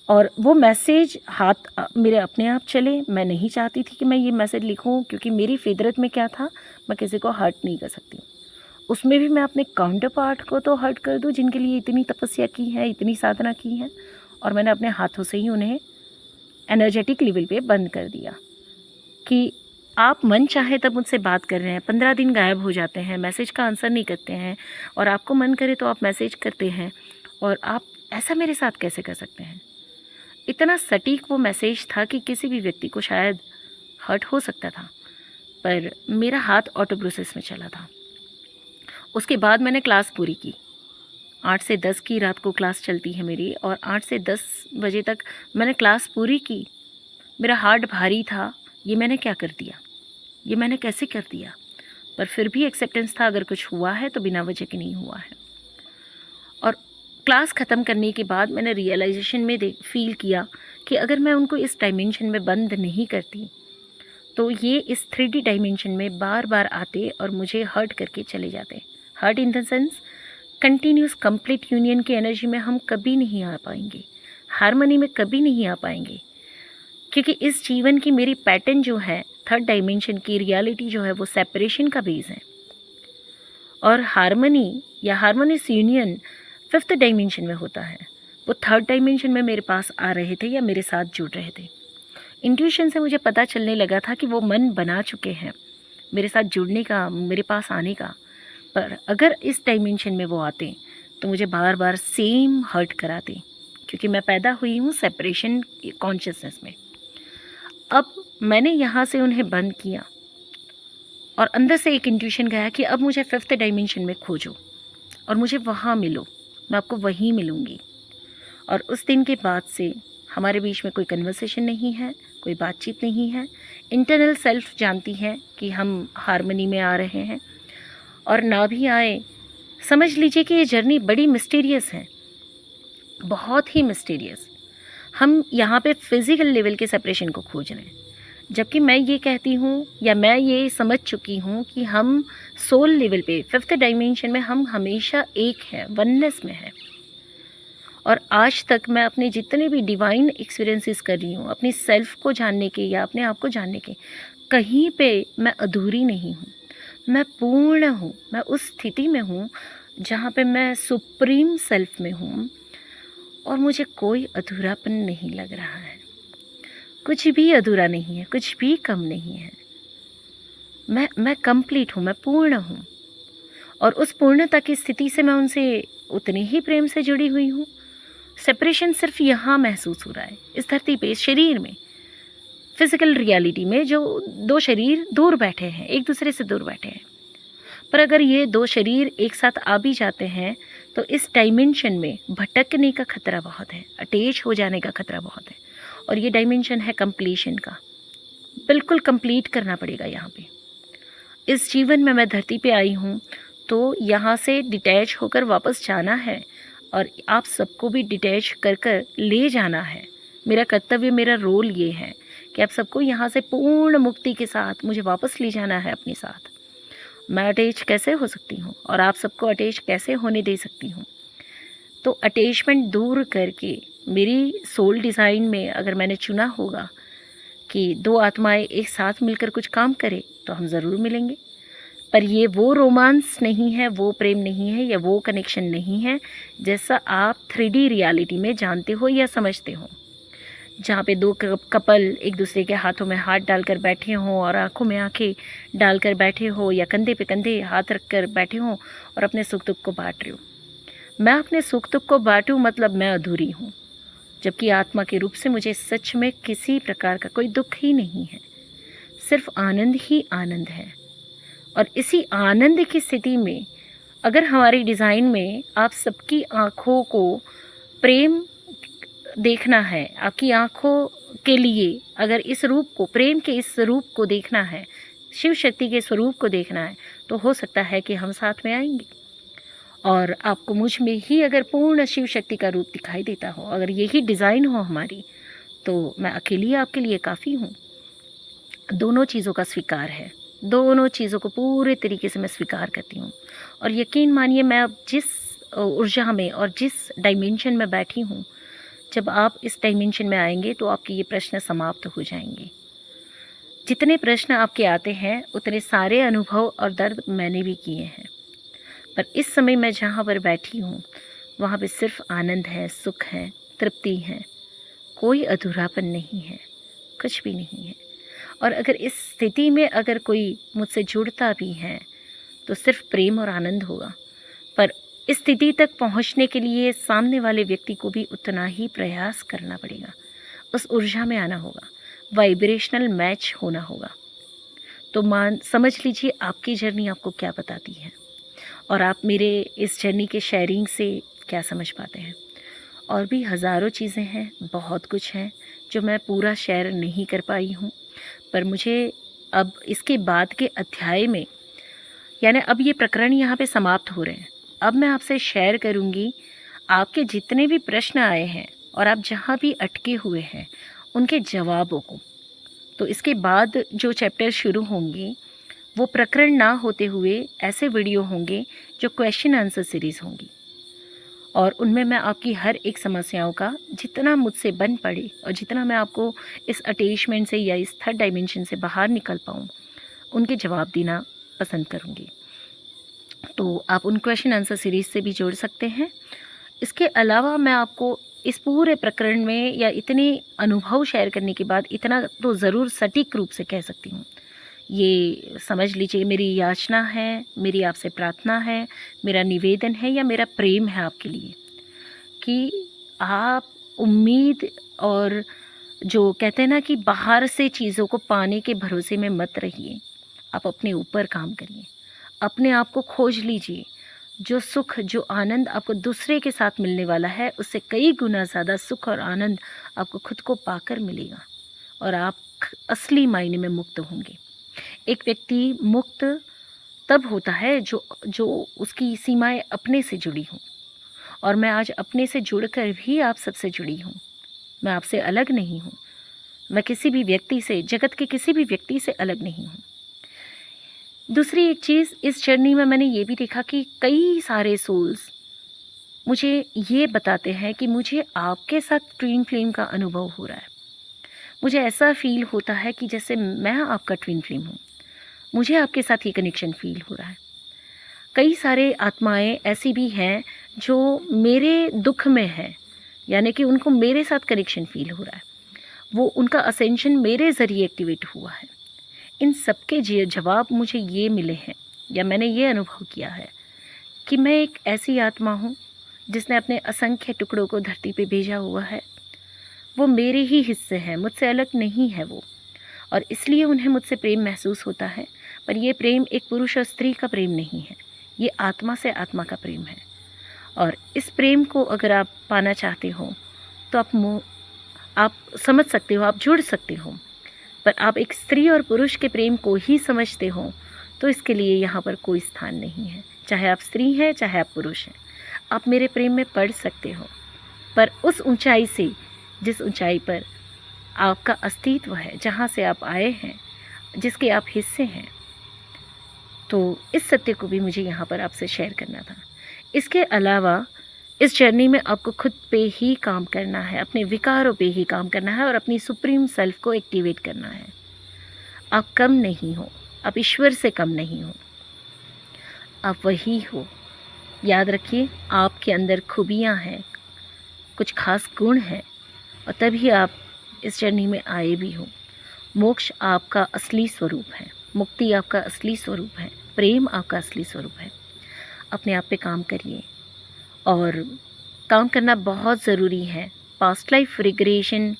और वो मैसेज हाथ मेरे अपने आप चले। मैं नहीं चाहती थी कि मैं ये मैसेज लिखूं क्योंकि मेरी फितरत में क्या था, मैं किसी को हर्ट नहीं कर सकती। उसमें भी मैं अपने काउंटर पार्ट को तो हर्ट कर दूं जिनके लिए इतनी तपस्या की है, इतनी साधना की है, और मैंने अपने हाथों से ही उन्हें एनर्जेटिक लेवल पे बंद कर दिया कि आप मन चाहे तब मुझसे बात कर रहे हैं, 15 दिन गायब हो जाते हैं, मैसेज का आंसर नहीं करते हैं, और आपको मन करे तो आप मैसेज करते हैं, और आप ऐसा मेरे साथ कैसे कर सकते हैं। इतना सटीक वो मैसेज था कि किसी भी व्यक्ति को शायद हर्ट हो सकता था, पर मेरा हाथ ऑटो प्रोसेस में चला था। उसके बाद मैंने क्लास पूरी की। 8 से 10 की रात को क्लास चलती है मेरी, और 8 से 10 बजे तक मैंने क्लास पूरी की। मेरा हार्ट भारी था, ये मैंने क्या कर दिया, ये मैंने कैसे कर दिया, पर फिर भी एक्सेप्टेंस था, अगर कुछ हुआ है तो बिना वजह के नहीं हुआ है। और क्लास ख़त्म करने के बाद मैंने रियलाइजेशन में फील किया कि अगर मैं उनको इस डायमेंशन में बंद नहीं करती तो ये इस 3D डायमेंशन में बार बार आते और मुझे हर्ट करके चले जाते। Hurt in the sense continuous complete union की एनर्जी में हम कभी नहीं आ पाएंगे, हार्मनी में कभी नहीं आ पाएंगे, क्योंकि इस जीवन की मेरी पैटर्न जो है, 3rd डायमेंशन की रियलिटी जो है वो सेपरेशन का बेस है, और हार्मनी या हार्मोनियस यूनियन 5th डायमेंशन में होता है। वो 3rd डायमेंशन में मेरे पास आ रहे थे या मेरे साथ जुड़ रहे थे। इंट्यूशन से मुझे पता चलने लगा था कि वो मन बना चुके हैं मेरे साथ जुड़ने का, मेरे पास आने का, पर अगर इस डायमेंशन में वो आते तो मुझे बार बार सेम हर्ट कराते, क्योंकि मैं पैदा हुई हूँ सेपरेशन कॉन्शियसनेस में। अब मैंने यहाँ से उन्हें बंद किया और अंदर से एक इंट्यूशन गया कि अब मुझे 5th डायमेंशन में खोजो और मुझे वहाँ मिलो, मैं आपको वहीं मिलूँगी। और उस दिन के बाद से हमारे बीच में कोई कन्वर्सेशन नहीं है, कोई बातचीत नहीं है। इंटरनल सेल्फ जानती है कि हम हार्मनी में आ रहे हैं, और ना भी आए, समझ लीजिए कि ये जर्नी बड़ी मिस्टीरियस है, बहुत ही मिस्टीरियस। हम यहाँ पे फिज़िकल लेवल के सेपरेशन को खोज रहे हैं, जबकि मैं ये कहती हूँ या मैं ये समझ चुकी हूँ कि हम सोल लेवल पे 5th डायमेंशन में हम हमेशा एक हैं, वननेस में हैं। और आज तक मैं अपने जितने भी डिवाइन एक्सपीरियंसेस कर रही हूँ, अपनी सेल्फ को जानने के या अपने आप को जानने के, कहीं पे मैं अधूरी नहीं हूँ, मैं पूर्ण हूँ। मैं उस स्थिति में हूँ जहाँ पे मैं सुप्रीम सेल्फ में हूँ और मुझे कोई अधूरापन नहीं लग रहा है, कुछ भी अधूरा नहीं है, कुछ भी कम नहीं है। मैं कंप्लीट हूँ, मैं पूर्ण हूँ। और उस पूर्णता की स्थिति से मैं उनसे उतने ही प्रेम से जुड़ी हुई हूँ। सेपरेशन सिर्फ यहाँ महसूस हो रहा है, इस धरती पे, इस शरीर में, फिजिकल रियलिटी में, जो दो शरीर दूर बैठे हैं, एक दूसरे से दूर बैठे हैं। पर अगर ये दो शरीर एक साथ आ भी जाते हैं तो इस डायमेंशन में भटकने का खतरा बहुत है, अटैच हो जाने का खतरा बहुत है। और ये डायमेंशन है कंप्लीशन का, बिल्कुल कंप्लीट करना पड़ेगा यहाँ पे। इस जीवन में मैं धरती पे आई हूँ तो यहाँ से डिटैच होकर वापस जाना है और आप सबको भी डिटैच कर कर ले जाना है। मेरा कर्तव्य, मेरा रोल ये है कि आप सबको यहाँ से पूर्ण मुक्ति के साथ मुझे वापस ले जाना है अपने साथ। मैं अटैच कैसे हो सकती हूँ और आप सबको अटैच कैसे होने दे सकती हूँ? तो अटैचमेंट दूर करके मेरी सोल डिज़ाइन में अगर मैंने चुना होगा कि दो आत्माएं एक साथ मिलकर कुछ काम करें तो हम ज़रूर मिलेंगे। पर ये वो रोमांस नहीं है, वो प्रेम नहीं है, या वो कनेक्शन नहीं है जैसा आप 3D रियलिटी में जानते हो या समझते हो, जहाँ पे दो कपल एक दूसरे के हाथों में हाथ डालकर बैठे हों और आंखों में आंखें डालकर बैठे हो या कंधे पे कंधे हाथ रखकर बैठे हों और अपने सुख दुख को बांट रहे हो। मैं अपने सुख दुख को बांटूं मतलब मैं अधूरी हूँ, जबकि आत्मा के रूप से मुझे सच में किसी प्रकार का कोई दुख ही नहीं है, सिर्फ आनंद ही आनंद है। और इसी आनंद की स्थिति में अगर हमारी डिज़ाइन में आप सबकी आँखों को प्रेम देखना है, आपकी आँखों के लिए अगर इस रूप को, प्रेम के इस रूप को देखना है, शिव शक्ति के स्वरूप को देखना है, तो हो सकता है कि हम साथ में आएंगे। और आपको मुझ में ही अगर पूर्ण शिव शक्ति का रूप दिखाई देता हो, अगर यही डिज़ाइन हो हमारी, तो मैं अकेली आपके लिए काफ़ी हूँ। दोनों चीज़ों का स्वीकार है, दोनों चीज़ों को पूरे तरीके से मैं स्वीकार करती हूँ। और यकीन मानिए, मैं अब जिस ऊर्जा में और जिस डायमेंशन में बैठी हूँ, जब आप इस डायमेंशन में आएंगे तो आपके ये प्रश्न समाप्त हो जाएंगे। जितने प्रश्न आपके आते हैं उतने सारे अनुभव और दर्द मैंने भी किए हैं, पर इस समय मैं जहाँ पर बैठी हूँ वहाँ पे सिर्फ आनंद है, सुख है, तृप्ति है, कोई अधूरापन नहीं है, कुछ भी नहीं है। और अगर इस स्थिति में अगर कोई मुझसे जुड़ता भी है तो सिर्फ प्रेम और आनंद होगा। पर इस स्थिति तक पहुंचने के लिए सामने वाले व्यक्ति को भी उतना ही प्रयास करना पड़ेगा, उस ऊर्जा में आना होगा, वाइब्रेशनल मैच होना होगा। तो समझ लीजिए आपकी जर्नी आपको क्या बताती है और आप मेरे इस जर्नी के शेयरिंग से क्या समझ पाते हैं। और भी हज़ारों चीज़ें हैं, बहुत कुछ है जो मैं पूरा शेयर नहीं कर पाई हूँ, पर मुझे अब इसके बाद के अध्याय में, यानी अब ये प्रकरण यहाँ पे समाप्त हो रहे हैं, अब मैं आपसे शेयर करूँगी आपके जितने भी प्रश्न आए हैं और आप जहाँ भी अटके हुए हैं उनके जवाबों को। तो इसके बाद जो चैप्टर शुरू होंगे वो प्रकरण ना होते हुए ऐसे वीडियो होंगे जो क्वेश्चन आंसर सीरीज़ होंगी, और उनमें मैं आपकी हर एक समस्याओं का जितना मुझसे बन पड़े और जितना मैं आपको इस अटैचमेंट से या इस 3rd डायमेंशन से बाहर निकल पाऊँ उनके जवाब देना पसंद करूँगी। तो आप उन क्वेश्चन आंसर सीरीज़ से भी जोड़ सकते हैं। इसके अलावा मैं आपको इस पूरे प्रकरण में या इतने अनुभव शेयर करने के बाद इतना तो ज़रूर सटीक रूप से कह सकती हूँ, ये समझ लीजिए मेरी याचना है, मेरी आपसे प्रार्थना है, मेरा निवेदन है या मेरा प्रेम है आपके लिए कि आप उम्मीद और जो कहते हैं ना कि बाहर से चीज़ों को पाने के भरोसे में मत रहिए। आप अपने ऊपर काम करिए, अपने आप को खोज लीजिए। जो सुख, जो आनंद आपको दूसरे के साथ मिलने वाला है उससे कई गुना ज़्यादा सुख और आनंद आपको खुद को पाकर मिलेगा और आप असली मायने में मुक्त होंगे। एक व्यक्ति मुक्त तब होता है जो उसकी सीमाएं अपने से जुड़ी हों, और मैं आज अपने से जुड़कर भी आप सबसे जुड़ी हूँ। मैं आपसे अलग नहीं हूँ। मैं किसी भी व्यक्ति से, जगत के किसी भी व्यक्ति से अलग नहीं हूँ। दूसरी एक चीज़, इस जर्नी में मैंने ये भी देखा कि कई सारे सोल्स मुझे ये बताते हैं कि मुझे आपके साथ ट्विन फ्लेम का अनुभव हो रहा है। मुझे ऐसा फ़ील होता है कि जैसे मैं आपका ट्विन फ्लेम हूँ। मुझे आपके साथ ये कनेक्शन फ़ील हो रहा है। कई सारे आत्माएं ऐसी भी हैं जो मेरे दुख में हैं, यानी कि उनको मेरे साथ कनेक्शन फ़ील हो रहा है। वो उनका असेंशन मेरे ज़रिए एक्टिवेट हुआ है। इन सब के जवाब मुझे ये मिले हैं, या मैंने ये अनुभव किया है कि मैं एक ऐसी आत्मा हूँ जिसने अपने असंख्य टुकड़ों को धरती पे भेजा हुआ है। वो मेरे ही हिस्से हैं, मुझसे अलग नहीं है वो, और इसलिए उन्हें मुझसे प्रेम महसूस होता है। पर ये प्रेम एक पुरुष और स्त्री का प्रेम नहीं है, ये आत्मा से आत्मा का प्रेम है। और इस प्रेम को अगर आप पाना चाहते हो तो आप समझ सकते हो, आप जुड़ सकते हो। पर आप एक स्त्री और पुरुष के प्रेम को ही समझते हो तो इसके लिए यहाँ पर कोई स्थान नहीं है। चाहे आप स्त्री हैं, चाहे आप पुरुष हैं, आप मेरे प्रेम में पड़ सकते हो, पर उस ऊंचाई से जिस ऊंचाई पर आपका अस्तित्व है, जहाँ से आप आए हैं, जिसके आप हिस्से हैं। तो इस सत्य को भी मुझे यहाँ पर आपसे शेयर करना था। इसके अलावा इस जर्नी में आपको खुद पे ही काम करना है, अपने विकारों पे ही काम करना है और अपनी सुप्रीम सेल्फ को एक्टिवेट करना है। आप कम नहीं हो, आप ईश्वर से कम नहीं हो, आप वही हो। याद रखिए, आपके अंदर खूबियाँ हैं, कुछ खास गुण हैं, और तभी आप इस जर्नी में आए भी हो। मोक्ष आपका असली स्वरूप है, मुक्ति आपका असली स्वरूप है, प्रेम आपका असली स्वरूप है। अपने आप पे काम करिए, और काम करना बहुत ज़रूरी है। पास्ट लाइफ रिग्रेशन,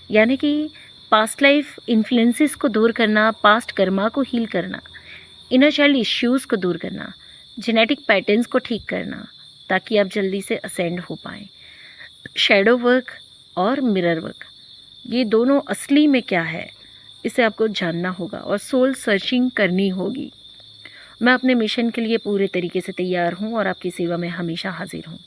यानी कि पास्ट लाइफ इन्फ्लुएंसेस को दूर करना, पास्ट कर्मा को हील करना, इनर चाइल्ड इश्यूज़ को दूर करना, जेनेटिक पैटर्न्स को ठीक करना, ताकि आप जल्दी से असेंड हो पाएँ। शैडो वर्क और मिरर वर्क, ये दोनों असली में क्या है, इसे आपको जानना होगा और सोल सर्चिंग करनी होगी। मैं अपने मिशन के लिए पूरे तरीके से तैयार हूँ और आपकी सेवा में हमेशा हाजिर हूँ।